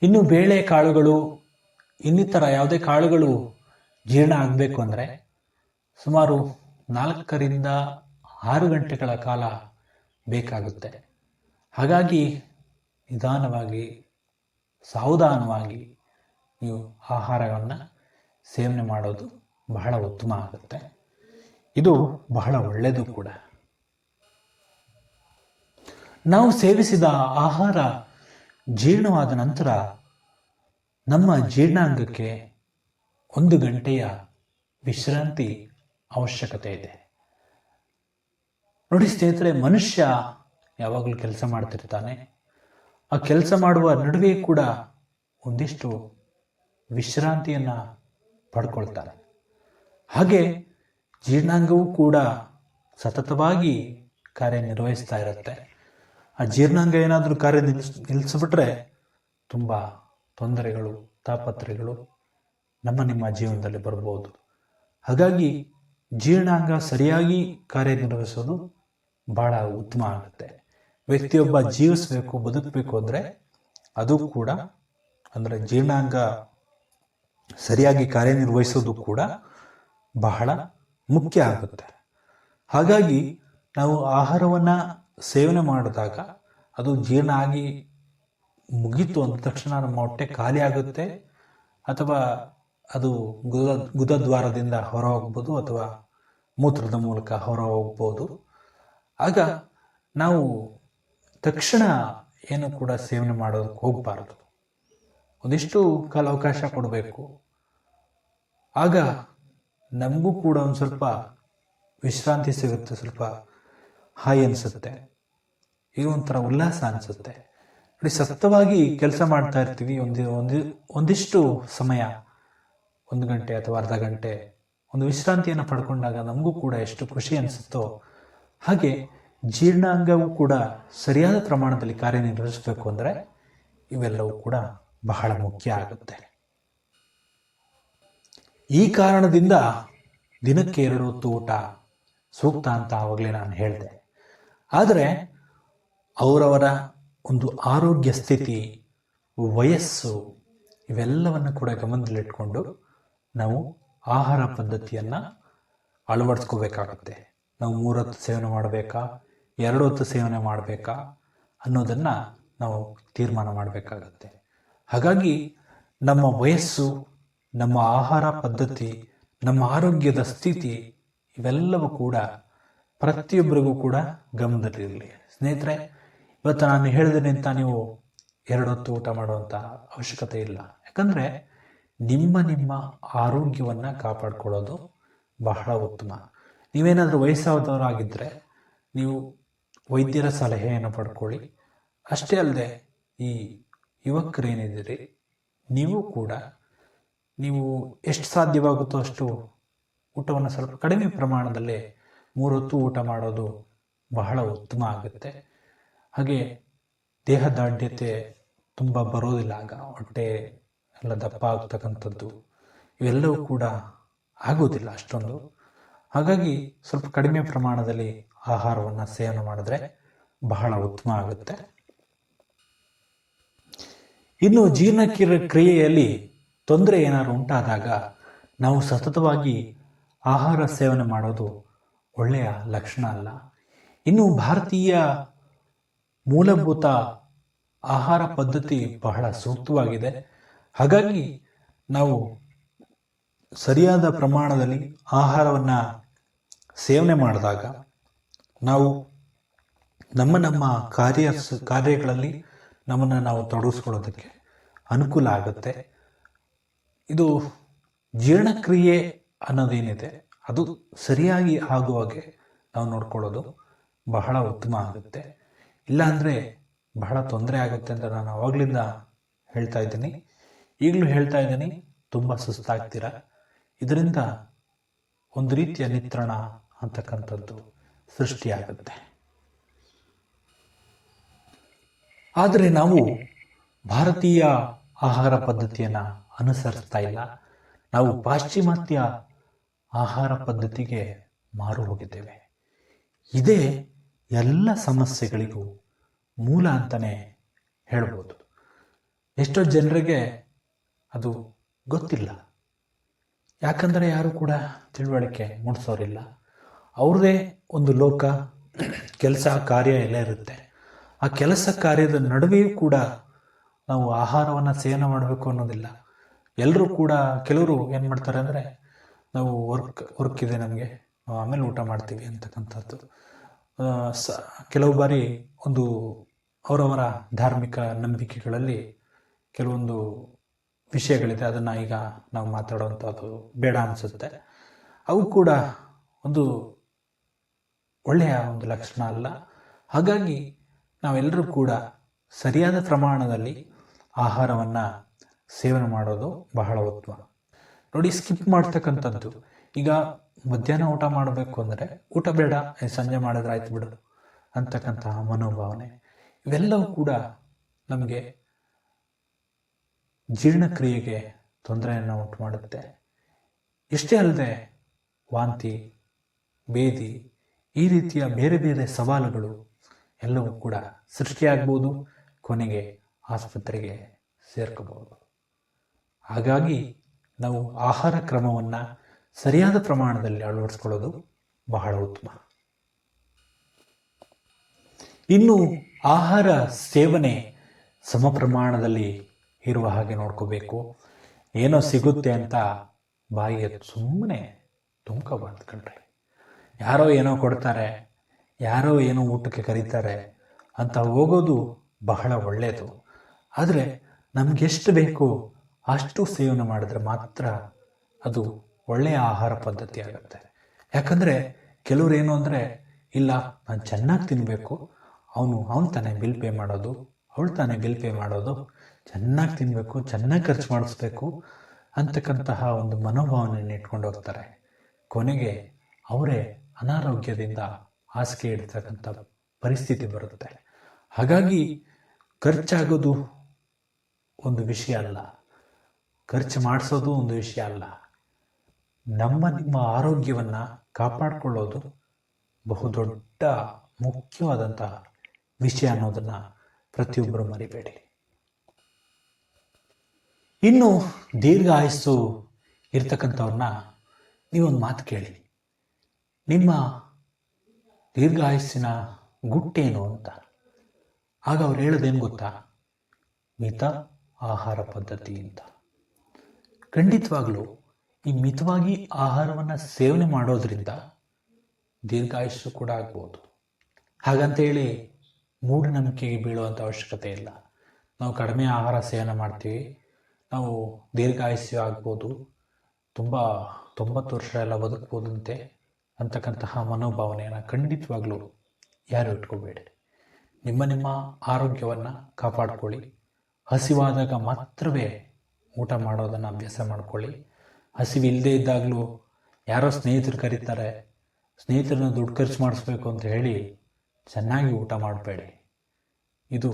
ಇನ್ನು ಬೇಳೆ ಕಾಳುಗಳು ಇನ್ನಿತರ ಯಾವುದೇ ಕಾಳುಗಳು ಜೀರ್ಣ ಆಗಬೇಕು ಅಂದರೆ ಸುಮಾರು 4 ರಿಂದ 6 ಗಂಟೆಗಳ ಕಾಲ ಬೇಕಾಗುತ್ತೆ. ಹಾಗಾಗಿ ನಿಧಾನವಾಗಿ ಸಾವಧಾನವಾಗಿ ನೀವು ಆಹಾರವನ್ನು ಸೇವನೆ ಮಾಡೋದು ಬಹಳ ಉತ್ತಮ ಆಗುತ್ತೆ. ಇದು ಬಹಳ ಒಳ್ಳೆಯದು ಕೂಡ. ನಾವು ಸೇವಿಸಿದ ಆಹಾರ ಜೀರ್ಣವಾದ ನಂತರ ನಮ್ಮ ಜೀರ್ಣಾಂಗಕ್ಕೆ 1 ಗಂಟೆಯ ವಿಶ್ರಾಂತಿ ಅವಶ್ಯಕತೆ ಇದೆ. ನೋಡಿ ಸ್ನೇಹಿತರೆ, ಮನುಷ್ಯ ಯಾವಾಗಲೂ ಕೆಲಸ ಮಾಡ್ತಿರ್ತಾನೆ. ಆ ಕೆಲಸ ಮಾಡುವ ನಡುವೆ ಕೂಡ ಒಂದಿಷ್ಟು ವಿಶ್ರಾಂತಿಯನ್ನು ಪಡ್ಕೊಳ್ತಾರೆ. ಹಾಗೆ ಜೀರ್ಣಾಂಗವೂ ಕೂಡ ಸತತವಾಗಿ ಕಾರ್ಯನಿರ್ವಹಿಸ್ತಾ ಇರುತ್ತೆ. ಆ ಜೀರ್ಣಾಂಗ ಏನಾದರೂ ನಿಲ್ಲಿಸ್ಬಿಟ್ರೆ ತುಂಬ ತೊಂದರೆಗಳು, ತಾಪತ್ರೆಗಳು ನಿಮ್ಮ ಜೀವನದಲ್ಲಿ ಬರ್ಬೋದು. ಹಾಗಾಗಿ ಜೀರ್ಣಾಂಗ ಸರಿಯಾಗಿ ಕಾರ್ಯನಿರ್ವಹಿಸೋದು ಬಹಳ ಉತ್ತಮ ಆಗುತ್ತೆ. ವ್ಯಕ್ತಿಯೊಬ್ಬ ಜೀವಿಸಬೇಕು, ಬದುಕಬೇಕು ಅಂದರೆ ಅದು ಕೂಡ ಅಂದರೆ ಜೀರ್ಣಾಂಗ ಸರಿಯಾಗಿ ಕಾರ್ಯನಿರ್ವಹಿಸೋದು ಕೂಡ ಬಹಳ ಮುಖ್ಯ ಆಗುತ್ತೆ. ಹಾಗಾಗಿ ನಾವು ಆಹಾರವನ್ನು ಸೇವನೆ ಮಾಡಿದಾಗ ಅದು ಜೀರ್ಣ ಆಗಿ ಮುಗೀತು ಅಂದ ತಕ್ಷಣ ನಮ್ಮ ಹೊಟ್ಟೆ ಖಾಲಿ ಆಗುತ್ತೆ, ಅಥವಾ ಅದು ಗುದದ್ವಾರದಿಂದ ಹೊರ ಹೋಗ್ಬೋದು ಅಥವಾ ಮೂತ್ರದ ಮೂಲಕ ಹೊರ ಹೋಗ್ಬೋದು. ಆಗ ನಾವು ತಕ್ಷಣ ಏನು ಕೂಡ ಸೇವನೆ ಮಾಡೋದಕ್ಕೆ ಹೋಗಬಾರ್ದು. ಒಂದಿಷ್ಟು ಕಾಲಾವಕಾಶ ಕೊಡಬೇಕು. ಆಗ ನಮಗೂ ಕೂಡ ಒಂದು ಸ್ವಲ್ಪ ವಿಶ್ರಾಂತಿ ಸಿಗುತ್ತೆ, ಸ್ವಲ್ಪ ಹಾಯ್ ಅನಿಸುತ್ತೆ, ಈಗ ಒಂಥರ ಉಲ್ಲಾಸ ಅನಿಸುತ್ತೆ. ನೋಡಿ, ಸತತವಾಗಿ ಕೆಲಸ ಮಾಡ್ತಾ ಇರ್ತೀವಿ, ಒಂದಿಷ್ಟು ಸಮಯ 1 ಗಂಟೆ ಅಥವಾ ಅರ್ಧ ಗಂಟೆ ಒಂದು ವಿಶ್ರಾಂತಿಯನ್ನು ಪಡ್ಕೊಂಡಾಗ ನಮಗೂ ಕೂಡ ಎಷ್ಟು ಖುಷಿ ಅನಿಸುತ್ತೋ ಹಾಗೆ ಜೀರ್ಣಾಂಗವೂ ಕೂಡ ಸರಿಯಾದ ಪ್ರಮಾಣದಲ್ಲಿ ಕಾರ್ಯನಿರ್ವಹಿಸಬೇಕು ಅಂದರೆ ಇವೆಲ್ಲವೂ ಕೂಡ ಬಹಳ ಮುಖ್ಯ ಆಗುತ್ತೆ. ಈ ಕಾರಣದಿಂದ ದಿನಕ್ಕೆ 2 ಹೊತ್ತು ಊಟ ಸೂಕ್ತ ಅಂತ ಆವಾಗಲೇ ನಾನು ಹೇಳಿದೆ. ಆದರೆ ಅವರವರ ಒಂದು ಆರೋಗ್ಯ ಸ್ಥಿತಿ, ವಯಸ್ಸು ಇವೆಲ್ಲವನ್ನು ಕೂಡ ಗಮನದಲ್ಲಿಟ್ಕೊಂಡು ನಾವು ಆಹಾರ ಪದ್ಧತಿಯನ್ನು ಅಳವಡಿಸ್ಕೋಬೇಕಾಗುತ್ತೆ. ನಾವು 3 ಹೊತ್ತು ಸೇವನೆ ಮಾಡಬೇಕಾ, 2 ಹೊತ್ತು ಸೇವನೆ ಮಾಡಬೇಕಾ ಅನ್ನೋದನ್ನು ನಾವು ತೀರ್ಮಾನ ಮಾಡಬೇಕಾಗತ್ತೆ. ಹಾಗಾಗಿ ನಮ್ಮ ವಯಸ್ಸು, ನಮ್ಮ ಆಹಾರ ಪದ್ಧತಿ, ನಮ್ಮ ಆರೋಗ್ಯದ ಸ್ಥಿತಿ ಇವೆಲ್ಲವೂ ಕೂಡ ಪ್ರತಿಯೊಬ್ಬರಿಗೂ ಕೂಡ ಗಮನದಲ್ಲಿರಲಿ. ಸ್ನೇಹಿತರೆ, ಇವತ್ತು ನಾನು ಹೇಳಿದ್ದೀನಿ ಅಂತ ನೀವು 2 ಹೊತ್ತು ಊಟ ಮಾಡುವಂಥ ಅವಶ್ಯಕತೆ ಇಲ್ಲ. ಯಾಕಂದರೆ ನಿಮ್ಮ ಆರೋಗ್ಯವನ್ನು ಕಾಪಾಡಿಕೊಳ್ಳೋದು ಬಹಳ ಉತ್ತಮ. ನೀವೇನಾದರೂ ವಯಸ್ಸಾದವರಾಗಿದ್ದರೆ ನೀವು ವೈದ್ಯರ ಸಲಹೆಯನ್ನು ಪಡ್ಕೊಳ್ಳಿ. ಅಷ್ಟೇ ಅಲ್ಲದೆ ಈ ಯುವಕರೇನಿದ್ದೀರಿ ನೀವು ಕೂಡ ನೀವು ಎಷ್ಟು ಸಾಧ್ಯವಾಗುತ್ತೋ ಅಷ್ಟು ಊಟವನ್ನು ಸ್ವಲ್ಪ ಕಡಿಮೆ ಪ್ರಮಾಣದಲ್ಲಿ 3 ಹೊತ್ತು ಊಟ ಮಾಡೋದು ಬಹಳ ಉತ್ತಮ ಆಗುತ್ತೆ. ಹಾಗೆ ದೇಹದಾಢ್ಯತೆ ತುಂಬ ಬರೋದಿಲ್ಲ, ಆಗ ಹೊಟ್ಟೆ ಎಲ್ಲ ದಪ್ಪ ಆಗ್ತಕ್ಕಂಥದ್ದು ಇವೆಲ್ಲವೂ ಕೂಡ ಆಗೋದಿಲ್ಲ ಅಷ್ಟೊಂದು. ಹಾಗಾಗಿ ಸ್ವಲ್ಪ ಕಡಿಮೆ ಪ್ರಮಾಣದಲ್ಲಿ ಆಹಾರವನ್ನು ಸೇವನೆ ಮಾಡಿದ್ರೆ ಬಹಳ ಉತ್ತಮ ಆಗುತ್ತೆ. ಇನ್ನು ಜೀರ್ಣಕ್ರಿಯೆಯಲ್ಲಿ ತೊಂದರೆ ಏನಾದ್ರು ಉಂಟಾದಾಗ ನಾವು ಸತತವಾಗಿ ಆಹಾರ ಸೇವನೆ ಮಾಡೋದು ಒಳ್ಳೆಯ ಲಕ್ಷಣ ಅಲ್ಲ. ಇನ್ನು ಭಾರತೀಯ ಮೂಲಭೂತ ಆಹಾರ ಪದ್ಧತಿ ಬಹಳ ಸೂಕ್ತವಾಗಿದೆ. ಹಾಗಾಗಿ ನಾವು ಸರಿಯಾದ ಪ್ರಮಾಣದಲ್ಲಿ ಆಹಾರವನ್ನು ಸೇವನೆ ಮಾಡಿದಾಗ ನಾವು ನಮ್ಮ ಕಾರ್ಯಗಳಲ್ಲಿ ನಮ್ಮನ್ನು ನಾವು ತೊಡಗಿಸ್ಕೊಳ್ಳೋದಕ್ಕೆ ಅನುಕೂಲ ಆಗುತ್ತೆ. ಇದು ಜೀರ್ಣಕ್ರಿಯೆ ಅನ್ನೋದೇನಿದೆ ಅದು ಸರಿಯಾಗಿ ಆಗುವಾಗೆ ನಾವು ನೋಡ್ಕೊಳ್ಳೋದು ಬಹಳ ಉತ್ತಮ ಆಗುತ್ತೆ. ಇಲ್ಲಾಂದರೆ ಬಹಳ ತೊಂದರೆ ಆಗುತ್ತೆ ಅಂತ ನಾನು ಆವಾಗಲಿಂದ ಹೇಳ್ತಾ ಇದ್ದೀನಿ, ಈಗಲೂ ಹೇಳ್ತಾ ಇದ್ದೀನಿ. ತುಂಬ ಸುಸ್ತಾಗ್ತೀರ. ಇದರಿಂದ ಒಂದು ರೀತಿಯ ನಿತ್ರಣ ಅಂತಕ್ಕಂಥದ್ದು ಸೃಷ್ಟಿಯಾಗುತ್ತೆ. ಆದರೆ ನಾವು ಭಾರತೀಯ ಆಹಾರ ಪದ್ಧತಿಯನ್ನು ಅನುಸರಿಸ್ತಾ ಇಲ್ಲ. ನಾವು ಪಾಶ್ಚಿಮಾತ್ಯ ಆಹಾರ ಪದ್ಧತಿಗೆ ಮಾರು ಹೋಗಿದ್ದೇವೆ. ಇದೇ ಎಲ್ಲ ಸಮಸ್ಯೆಗಳಿಗೂ ಮೂಲ ಅಂತಲೇ ಹೇಳ್ಬೋದು. ಎಷ್ಟೋ ಜನರಿಗೆ ಅದು ಗೊತ್ತಿಲ್ಲ. ಯಾಕಂದರೆ ಯಾರು ಕೂಡ ತಿಳುವಳಿಕೆ ಮೂಡಿಸೋರಿಲ್ಲ. ಅವ್ರದ್ದೇ ಒಂದು ಲೋಕ, ಕೆಲಸ ಕಾರ್ಯ ಎಲ್ಲ ಇರುತ್ತೆ. ಆ ಕೆಲಸ ಕಾರ್ಯದ ನಡುವೆಯೂ ಕೂಡ ನಾವು ಆಹಾರವನ್ನು ಸೇವನೆ ಮಾಡಬೇಕು ಅನ್ನೋದಿಲ್ಲ. ಎಲ್ಲರೂ ಕೂಡ, ಕೆಲವರು ಏನು ಮಾಡ್ತಾರೆ ಅಂದರೆ ನಾವು ವರ್ಕ್ ಇದೆ ನಮಗೆ, ಆಮೇಲೆ ಊಟ ಮಾಡ್ತೀವಿ ಅಂತಕ್ಕಂಥದ್ದು. ಕೆಲವು ಬಾರಿ ಒಂದು ಅವರವರ ಧಾರ್ಮಿಕ ನಂಬಿಕೆಗಳಲ್ಲಿ ಕೆಲವೊಂದು ವಿಷಯಗಳಿದೆ, ಅದನ್ನು ಈಗ ನಾವು ಮಾತಾಡುವಂಥದ್ದು ಬೇಡ ಅನಿಸುತ್ತೆ. ಅವು ಕೂಡ ಒಂದು ಒಳ್ಳೆಯ ಒಂದು ಲಕ್ಷಣ ಅಲ್ಲ. ಹಾಗಾಗಿ ನಾವೆಲ್ಲರೂ ಕೂಡ ಸರಿಯಾದ ಪ್ರಮಾಣದಲ್ಲಿ ಆಹಾರವನ್ನು ಸೇವನೆ ಮಾಡೋದು ಬಹಳ ಉತ್ತಮ. ನೋಡಿ, ಸ್ಕಿಪ್ ಮಾಡ್ತಕ್ಕಂಥದ್ದು, ಈಗ ಮಧ್ಯಾಹ್ನ ಊಟ ಮಾಡಬೇಕು ಅಂದರೆ ಊಟ ಬೇಡ, ಸಂಜೆ ಮಾಡಿದ್ರೆ ಆಯ್ತು ಬಿಡು ಅಂತಕ್ಕಂತಹ ಮನೋಭಾವನೆ, ಇವೆಲ್ಲವೂ ಕೂಡ ನಮಗೆ ಜೀರ್ಣಕ್ರಿಯೆಗೆ ತೊಂದರೆಯನ್ನು ಉಂಟು ಮಾಡುತ್ತೆ. ಇಷ್ಟೇ ಅಲ್ಲದೆ ವಾಂತಿ, ಬೇದಿ, ಈ ರೀತಿಯ ಬೇರೆ ಬೇರೆ ಸವಾಲುಗಳು ಎಲ್ಲವೂ ಕೂಡ ಸೃಷ್ಟಿಯಾಗ್ಬೋದು. ಕೊನೆಗೆ ಆಸ್ಪತ್ರೆಗೆ ಸೇರ್ಕೋಬಹುದು. ಹಾಗಾಗಿ ನಾವು ಆಹಾರ ಕ್ರಮವನ್ನು ಸರಿಯಾದ ಪ್ರಮಾಣದಲ್ಲಿ ಅಳವಡಿಸ್ಕೊಳ್ಳೋದು ಬಹಳ ಉತ್ತಮ. ಇನ್ನು ಆಹಾರ ಸೇವನೆ ಸಮ ಪ್ರಮಾಣದಲ್ಲಿ ಇರುವ ಹಾಗೆ ನೋಡ್ಕೋಬೇಕು. ಏನೋ ಸಿಗುತ್ತೆ ಅಂತ ಬಾಯಿಗೆ ಸುಮ್ಮನೆ ತುಂಬ್ಕೋಬಾರ್ದು ಕಣ್ರಿ. ಯಾರೋ ಏನೋ ಕೊಡ್ತಾರೆ, ಯಾರೋ ಏನೋ ಊಟಕ್ಕೆ ಕರೀತಾರೆ ಅಂತ ಹೋಗೋದು ಬಹಳ ಒಳ್ಳೆಯದು. ಆದರೆ ನಮಗೆಷ್ಟು ಬೇಕು ಅಷ್ಟು ಸೇವನೆ ಮಾಡಿದ್ರೆ ಮಾತ್ರ ಅದು ಒಳ್ಳೆಯ ಆಹಾರ ಪದ್ಧತಿ ಆಗುತ್ತೆ. ಯಾಕಂದರೆ ಕೆಲವ್ರು ಏನು ಅಂದರೆ, ಇಲ್ಲ ನಾನು ಚೆನ್ನಾಗಿ ತಿನ್ನಬೇಕು, ಅವನು ತಾನೇ ಬಿಲ್ ಪೇ ಮಾಡೋದು, ಅವಳು ತಾನೇ ಬಿಲ್ ಪೇ ಮಾಡೋದು, ಚೆನ್ನಾಗಿ ತಿನ್ನಬೇಕು, ಚೆನ್ನಾಗಿ ಖರ್ಚು ಮಾಡಿಸ್ಬೇಕು ಅಂತಕ್ಕಂತಹ ಒಂದು ಮನೋಭಾವನೆಯನ್ನು ಇಟ್ಕೊಂಡು ಹೋಗ್ತಾರೆ. ಕೊನೆಗೆ ಅವರೇ ಅನಾರೋಗ್ಯದಿಂದ ಹಾಸಿಗೆ ಇಡ್ತಕ್ಕಂಥ ಪರಿಸ್ಥಿತಿ ಬರುತ್ತೆ. ಹಾಗಾಗಿ ಖರ್ಚಾಗೋದು ಒಂದು ವಿಷಯ ಅಲ್ಲ, ಖರ್ಚು ಮಾಡಿಸೋದು ಒಂದು ವಿಷಯ ಅಲ್ಲ, ನಿಮ್ಮ ಆರೋಗ್ಯವನ್ನು ಕಾಪಾಡಿಕೊಳ್ಳೋದು ಬಹುದೊಡ್ಡ ಮುಖ್ಯವಾದಂಥ ವಿಷಯ ಅನ್ನೋದನ್ನು ಪ್ರತಿಯೊಬ್ಬರು ಮರಿಬೇಡಿ. ಇನ್ನು ದೀರ್ಘ ಆಯಸ್ಸು ಇರ್ತಕ್ಕಂಥವ್ರನ್ನ ನೀವೊಂದು ಮಾತು ಕೇಳಿ, ನಿಮ್ಮ ದೀರ್ಘ ಆಯಸ್ಸಿನ ಗುಟ್ಟೇನು ಅಂತ. ಆಗ ಅವ್ರು ಹೇಳೋದೇನು ಗೊತ್ತಾ? ಮಿತ ಆಹಾರ ಪದ್ಧತಿ ಅಂತ. ಖಂಡಿತವಾಗ್ಲೂ ಈ ಮಿತವಾಗಿ ಆಹಾರವನ್ನು ಸೇವನೆ ಮಾಡೋದ್ರಿಂದ ದೀರ್ಘಾಯುಷ್ಯ ಕೂಡ ಆಗ್ಬೋದು. ಹಾಗಂತೇಳಿ ಮೂಢನಂಬಿಕೆಗೆ ಬೀಳುವಂಥ ಅವಶ್ಯಕತೆ ಇಲ್ಲ. ನಾವು ಕಡಿಮೆ ಆಹಾರ ಸೇವನೆ ಮಾಡ್ತೀವಿ, ನಾವು ದೀರ್ಘಾಯುಷ್ಯ ಆಗ್ಬೋದು, ತುಂಬ 90 ವರ್ಷ ಎಲ್ಲ ಬದುಕ್ಬೋದಂತೆ ಅಂತಕ್ಕಂತಹ ಮನೋಭಾವನೆಯನ್ನು ಖಂಡಿತವಾಗ್ಲೂ ಯಾರು ಇಟ್ಕೋಬೇಡಿ. ನಿಮ್ಮ ಆರೋಗ್ಯವನ್ನು ಕಾಪಾಡ್ಕೊಳ್ಳಿ. ಹಸಿವಾದಾಗ ಮಾತ್ರವೇ ಊಟ ಮಾಡೋದನ್ನು ಅಭ್ಯಾಸ ಮಾಡ್ಕೊಳ್ಳಿ. ಹಸಿವಿಲ್ಲದೆ ಇದ್ದಾಗಲೂ ಯಾರೋ ಸ್ನೇಹಿತರು ಕರೀತಾರೆ, ಸ್ನೇಹಿತರನ್ನ ದುಡ್ಡು ಖರ್ಚು ಮಾಡಿಸ್ಬೇಕು ಅಂತ ಹೇಳಿ ಚೆನ್ನಾಗಿ ಊಟ ಮಾಡಬೇಡಿ. ಇದು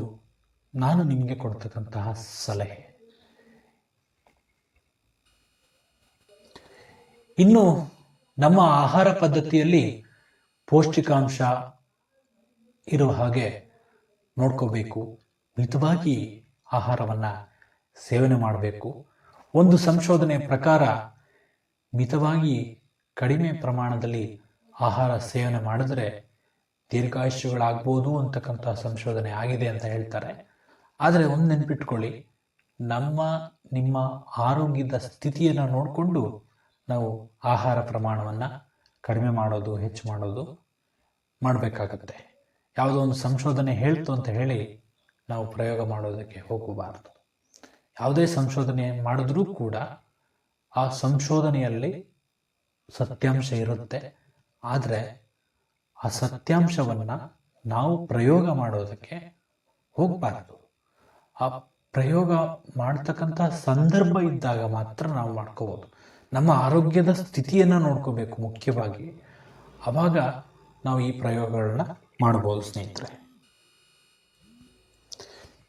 ನಾನು ನಿಮಗೆ ಕೊಡ್ತಕ್ಕಂತಹ ಸಲಹೆ. ಇನ್ನು ನಮ್ಮ ಆಹಾರ ಪದ್ಧತಿಯಲ್ಲಿ ಪೌಷ್ಟಿಕಾಂಶ ಇರೋ ಹಾಗೆ ನೋಡ್ಕೋಬೇಕು. ಮಿತವಾಗಿ ಆಹಾರವನ್ನು ಸೇವನೆ ಮಾಡಬೇಕು. ಒಂದು ಸಂಶೋಧನೆ ಪ್ರಕಾರ ಮಿತವಾಗಿ ಕಡಿಮೆ ಪ್ರಮಾಣದಲ್ಲಿ ಆಹಾರ ಸೇವನೆ ಮಾಡಿದ್ರೆ ದೀರ್ಘಾಯುಷ್ಯಗಳಾಗ್ಬೋದು ಅಂತಕ್ಕಂಥ ಸಂಶೋಧನೆ ಆಗಿದೆ ಅಂತ ಹೇಳ್ತಾರೆ. ಆದರೆ ಒಂದು ನೆನ್ಪಿಟ್ಕೊಳ್ಳಿ, ನಿಮ್ಮ ಆರೋಗ್ಯದ ಸ್ಥಿತಿಯನ್ನು ನೋಡಿಕೊಂಡು ನಾವು ಆಹಾರ ಪ್ರಮಾಣವನ್ನು ಕಡಿಮೆ ಮಾಡೋದು, ಹೆಚ್ಚು ಮಾಡೋದು ಮಾಡಬೇಕಾಗತ್ತೆ. ಯಾವುದೋ ಒಂದು ಸಂಶೋಧನೆ ಹೇಳ್ತು ಅಂತ ಹೇಳಿ ನಾವು ಪ್ರಯೋಗ ಮಾಡೋದಕ್ಕೆ ಹೋಗಬಾರದು. ಯಾವುದೇ ಸಂಶೋಧನೆ ಮಾಡಿದ್ರೂ ಕೂಡ ಆ ಸಂಶೋಧನೆಯಲ್ಲಿ ಸತ್ಯಾಂಶ ಇರುತ್ತೆ. ಆದರೆ ಆ ಸತ್ಯಾಂಶವನ್ನು ನಾವು ಪ್ರಯೋಗ ಮಾಡೋದಕ್ಕೆ ಹೋಗಬಾರದು. ಆ ಪ್ರಯೋಗ ಮಾಡ್ತಕ್ಕಂಥ ಸಂದರ್ಭ ಇದ್ದಾಗ ಮಾತ್ರ ನಾವು ಮಾಡ್ಕೋಬೋದು. ನಮ್ಮ ಆರೋಗ್ಯದ ಸ್ಥಿತಿಯನ್ನು ನೋಡ್ಕೋಬೇಕು ಮುಖ್ಯವಾಗಿ. ಆವಾಗ ನಾವು ಈ ಪ್ರಯೋಗಗಳನ್ನ ಮಾಡ್ಬೋದು. ಸ್ನೇಹಿತರೆ,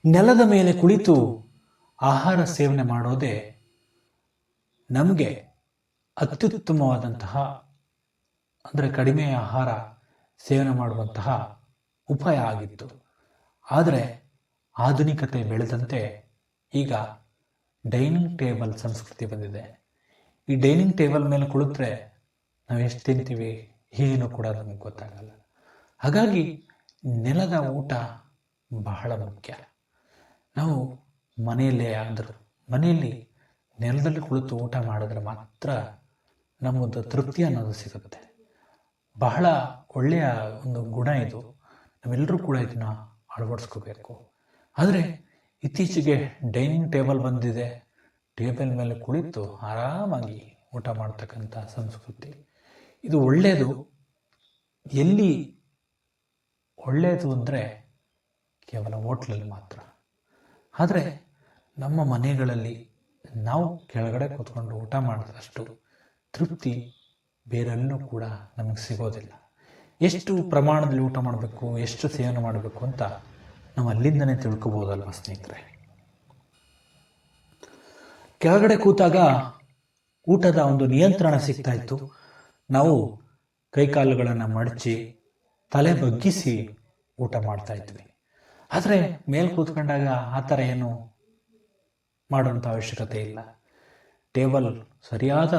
ನೆಲದ ಮೇಲೆ ಕುಳಿತು ಆಹಾರ ಸೇವನೆ ಮಾಡೋದೇ ನಮಗೆ ಅತ್ಯುತ್ತಮವಾದಂತಹ, ಅಂದರೆ ಕಡಿಮೆ ಆಹಾರ ಸೇವನೆ ಮಾಡುವಂತಹ ಉಪಾಯ ಆಗಿತ್ತು. ಆದರೆ ಆಧುನಿಕತೆ ಬೆಳೆದಂತೆ ಈಗ ಡೈನಿಂಗ್ ಟೇಬಲ್ ಸಂಸ್ಕೃತಿ ಬಂದಿದೆ. ಈ ಡೈನಿಂಗ್ ಟೇಬಲ್ ಮೇಲೆ ಕುಳಿತರೆ ನಾವು ಎಷ್ಟು ತಿಂತೀವಿ ಏನು ಕೂಡ ನಮಗೆ ಗೊತ್ತಾಗಲ್ಲ. ಹಾಗಾಗಿ ನೆಲದ ಊಟ ಬಹಳ ಮುಖ್ಯ. ನಾವು ಮನೆಯಲ್ಲಿ ನೆಲದಲ್ಲಿ ಕುಳಿತು ಊಟ ಮಾಡಿದ್ರೆ ಮಾತ್ರ ನಮ್ಮದು ತೃಪ್ತಿ ಅನ್ನೋದು ಸಿಗುತ್ತೆ. ಬಹಳ ಒಳ್ಳೆಯ ಒಂದು ಗುಣ ಇದು. ನಾವೆಲ್ಲರೂ ಕೂಡ ಇದನ್ನು ಅಳವಡಿಸ್ಕೋಬೇಕು. ಆದರೆ ಇತ್ತೀಚೆಗೆ ಡೈನಿಂಗ್ ಟೇಬಲ್ ಬಂದಿದೆ, ಟೇಬಲ್ ಮೇಲೆ ಕುಳಿತು ಆರಾಮಾಗಿ ಊಟ ಮಾಡ್ತಕ್ಕಂಥ ಸಂಸ್ಕೃತಿ. ಇದು ಒಳ್ಳೆಯದು. ಎಲ್ಲಿ ಒಳ್ಳೆಯದು ಅಂದರೆ ಕೇವಲ ಹೋಟ್ಲಲ್ಲಿ ಮಾತ್ರ. ಆದರೆ ನಮ್ಮ ಮನೆಗಳಲ್ಲಿ ನಾವು ಕೆಳಗಡೆ ಕೂತ್ಕೊಂಡು ಊಟ ಮಾಡಿದಷ್ಟು ತೃಪ್ತಿ ಬೇರೆಲ್ಲೂ ಕೂಡ ನಮಗೆ ಸಿಗೋದಿಲ್ಲ. ಎಷ್ಟು ಪ್ರಮಾಣದಲ್ಲಿ ಊಟ ಮಾಡಬೇಕು, ಎಷ್ಟು ಸೇವನೆ ಮಾಡಬೇಕು ಅಂತ ನಾವು ಅಲ್ಲಿಂದನೇ ತಿಳ್ಕೊಬೋದಲ್ವ ಸ್ನೇಹಿತರೆ. ಕೆಳಗಡೆ ಕೂತಾಗ ಊಟದ ಒಂದು ನಿಯಂತ್ರಣ ಸಿಗ್ತಾ ಇತ್ತು. ನಾವು ಕೈಕಾಲುಗಳನ್ನು ಮಡಚಿ ತಲೆ ಬಗ್ಗಿಸಿ ಊಟ ಮಾಡ್ತಾ ಇದ್ವಿ. ಆದರೆ ಮೇಲೆ ಕೂತ್ಕೊಂಡಾಗ ಆ ಥರ ಏನು ಮಾಡುವಂಥ ಅವಶ್ಯಕತೆ ಇಲ್ಲ. ಟೇಬಲ್ ಸರಿಯಾದ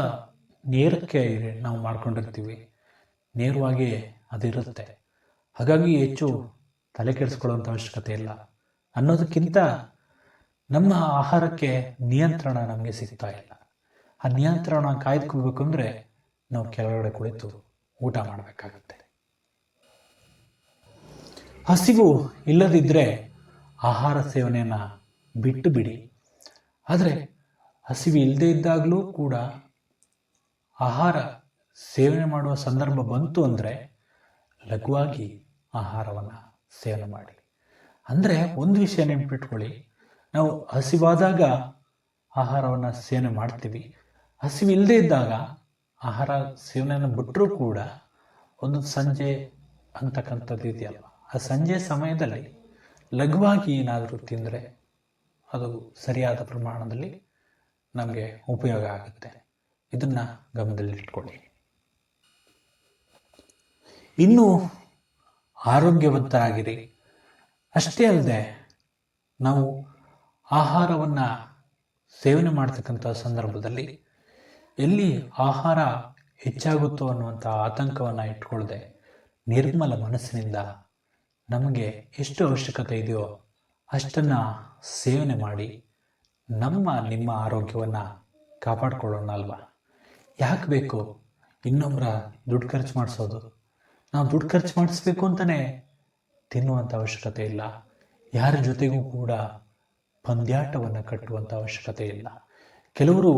ನೇರಕ್ಕೆ ನಾವು ಮಾಡ್ಕೊಂಡಿರ್ತೀವಿ, ನೇರವಾಗಿ ಅದಿರುತ್ತೆ. ಹಾಗಾಗಿ ಹೆಚ್ಚು ತಲೆ ಕೆಡಿಸ್ಕೊಳ್ಳುವಂಥ ಅವಶ್ಯಕತೆ ಇಲ್ಲ. ಅನ್ನೋದಕ್ಕಿಂತ ನಮ್ಮ ಆಹಾರಕ್ಕೆ ನಿಯಂತ್ರಣ ನಮಗೆ ಸಿಗ್ತಾ ಇಲ್ಲ. ಆ ನಿಯಂತ್ರಣ ಕಾಯ್ದುಕೋಬೇಕು ಅಂದರೆ ನಾವು ಕೆಳಗಡೆ ಕುಳಿತು ಊಟ ಮಾಡಬೇಕಾಗತ್ತೆ. ಹಸಿವು ಇಲ್ಲದಿದ್ದರೆ ಆಹಾರ ಸೇವನೆಯನ್ನು ಬಿಟ್ಟು ಬಿಡಿ. ಆದರೆ ಹಸಿವು ಇಲ್ಲದೆ ಇದ್ದಾಗಲೂ ಕೂಡ ಆಹಾರ ಸೇವನೆ ಮಾಡುವ ಸಂದರ್ಭ ಬಂತು ಅಂದರೆ ಲಘುವಾಗಿ ಆಹಾರವನ್ನು ಸೇವನೆ ಮಾಡಿ. ಅಂದರೆ ಒಂದು ವಿಷಯ ನೆನಪಿಟ್ಕೊಳ್ಳಿ, ನಾವು ಹಸಿವಾದಾಗ ಆಹಾರವನ್ನು ಸೇವನೆ ಮಾಡ್ತೀವಿ. ಹಸಿವು ಇಲ್ಲದೆ ಇದ್ದಾಗ ಆಹಾರ ಸೇವನೆಯನ್ನು ಬಿಟ್ಟರೂ ಕೂಡ ಒಂದು ಸಂಜೆ ಅಂತಕ್ಕಂಥದ್ದು ಇದೆಯಲ್ಲ, ಆ ಸಂಜೆ ಸಮಯದಲ್ಲಿ ಲಘುವಾಗಿ ಏನಾದರೂ ತಿಂದರೆ ಅದು ಸರಿಯಾದ ಪ್ರಮಾಣದಲ್ಲಿ ನಮಗೆ ಉಪಯೋಗ ಆಗುತ್ತೆ. ಇದನ್ನು ಗಮನದಲ್ಲಿಟ್ಕೊಳ್ಳಿ. ಇನ್ನೂ ಆರೋಗ್ಯವಂತರಾಗಿರಿ. ಅಷ್ಟೇ ಅಲ್ಲದೆ ನಾವು ಆಹಾರವನ್ನು ಸೇವನೆ ಮಾಡ್ತಕ್ಕಂಥ ಸಂದರ್ಭದಲ್ಲಿ ಎಲ್ಲಿ ಆಹಾರ ಹೆಚ್ಚಾಗುತ್ತೋ ಅನ್ನುವಂಥ ಆತಂಕವನ್ನು ಇಟ್ಕೊಳ್ಳದೆ ನಿರ್ಮಲ ಮನಸ್ಸಿನಿಂದ ನಮಗೆ ಎಷ್ಟು ಅವಶ್ಯಕತೆ ಇದೆಯೋ ಅಷ್ಟನ್ನು ಸೇವನೆ ಮಾಡಿ ನಿಮ್ಮ ಆರೋಗ್ಯವನ್ನು ಕಾಪಾಡಿಕೊಳ್ಳೋಣ ಅಲ್ವಾ? ಯಾಕೆ ಬೇಕು ಇನ್ನೊಬ್ಬರ ದುಡ್ಡು ಖರ್ಚು ಮಾಡಿಸೋದು? ನಾವು ದುಡ್ಡು ಖರ್ಚು ಮಾಡಿಸ್ಬೇಕು ಅಂತಲೇ ತಿನ್ನುವಂಥ ಅವಶ್ಯಕತೆ ಇಲ್ಲ. ಯಾರ ಜೊತೆಗೂ ಕೂಡ ಪಂದ್ಯಾಟವನ್ನು ಕಟ್ಟುವಂಥ ಅವಶ್ಯಕತೆ ಇಲ್ಲ. ಕೆಲವರು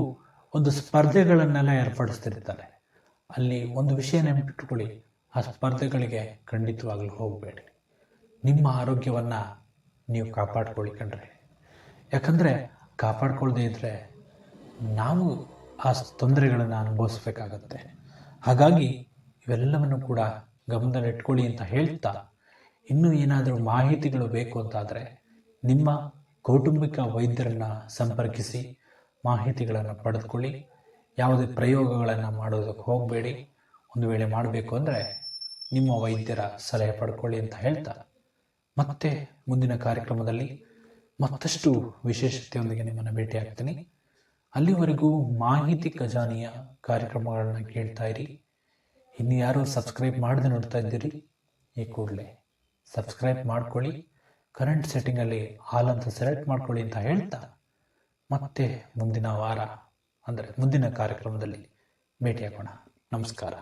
ಒಂದು ಸ್ಪರ್ಧೆಗಳನ್ನೆಲ್ಲ ಏರ್ಪಡಿಸ್ತಿರ್ತಾರೆ. ಅಲ್ಲಿ ಒಂದು ವಿಷಯ ನೆನಪಿಟ್ಟುಕೊಳ್ಳಿ, ಆ ಸ್ಪರ್ಧೆಗಳಿಗೆ ಖಂಡಿತವಾಗ್ಲೂ ಹೋಗಬೇಡಿ. ನಿಮ್ಮ ಆರೋಗ್ಯವನ್ನು ನೀವು ಕಾಪಾಡ್ಕೊಳ್ಳಿ ಕಣ್ರಿ. ಯಾಕಂದರೆ ಕಾಪಾಡ್ಕೊಳ್ಳದೆ ಇದ್ದರೆ ನಾವು ಆ ತೊಂದರೆಗಳನ್ನು ಅನುಭವಿಸ್ಬೇಕಾಗತ್ತೆ. ಹಾಗಾಗಿ ಇವೆಲ್ಲವನ್ನು ಕೂಡ ಗಮನದಲ್ಲಿಟ್ಕೊಳ್ಳಿ ಅಂತ ಹೇಳ್ತಾ, ಇನ್ನೂ ಏನಾದರೂ ಮಾಹಿತಿಗಳು ಬೇಕು ಅಂತಾದರೆ ನಿಮ್ಮ ಕೌಟುಂಬಿಕ ವೈದ್ಯರನ್ನು ಸಂಪರ್ಕಿಸಿ ಮಾಹಿತಿಗಳನ್ನು ಪಡೆದುಕೊಳ್ಳಿ. ಯಾವುದೇ ಪ್ರಯೋಗಗಳನ್ನು ಮಾಡೋದಕ್ಕೆ ಹೋಗಬೇಡಿ. ಒಂದು ವೇಳೆ ಮಾಡಬೇಕು ಅಂದರೆ ನಿಮ್ಮ ವೈದ್ಯರ ಸಲಹೆ ಪಡ್ಕೊಳ್ಳಿ ಅಂತ ಹೇಳ್ತಾ, ಮತ್ತೆ ಮುಂದಿನ ಕಾರ್ಯಕ್ರಮದಲ್ಲಿ ಮತ್ತಷ್ಟು ವಿಶೇಷತೆಯೊಂದಿಗೆ ನಿಮ್ಮನ್ನು ಭೇಟಿಯಾಗ್ತೀನಿ. ಅಲ್ಲಿವರೆಗೂ ಮಾಹಿತಿ ಖಜಾನೆಯ ಕಾರ್ಯಕ್ರಮಗಳನ್ನು ಕೇಳ್ತಾ ಇರಿ. ಇನ್ನು ಯಾರು ಸಬ್ಸ್ಕ್ರೈಬ್ ಮಾಡದೆ ನೋಡ್ತಾ ಇದ್ದೀರಿ, ಈ ಕೂಡಲೇ ಸಬ್ಸ್ಕ್ರೈಬ್ ಮಾಡ್ಕೊಳ್ಳಿ. ಕರೆಂಟ್ ಸೆಟ್ಟಿಂಗಲ್ಲಿ ಆಲ್ ಅಂತ ಸೆಲೆಕ್ಟ್ ಮಾಡ್ಕೊಳ್ಳಿ ಅಂತ ಹೇಳ್ತಾ, ಮತ್ತೆ ಮುಂದಿನ ವಾರ ಅಂದರೆ ಮುಂದಿನ ಕಾರ್ಯಕ್ರಮದಲ್ಲಿ ಭೇಟಿಯಾಗೋಣ. ನಮಸ್ಕಾರ.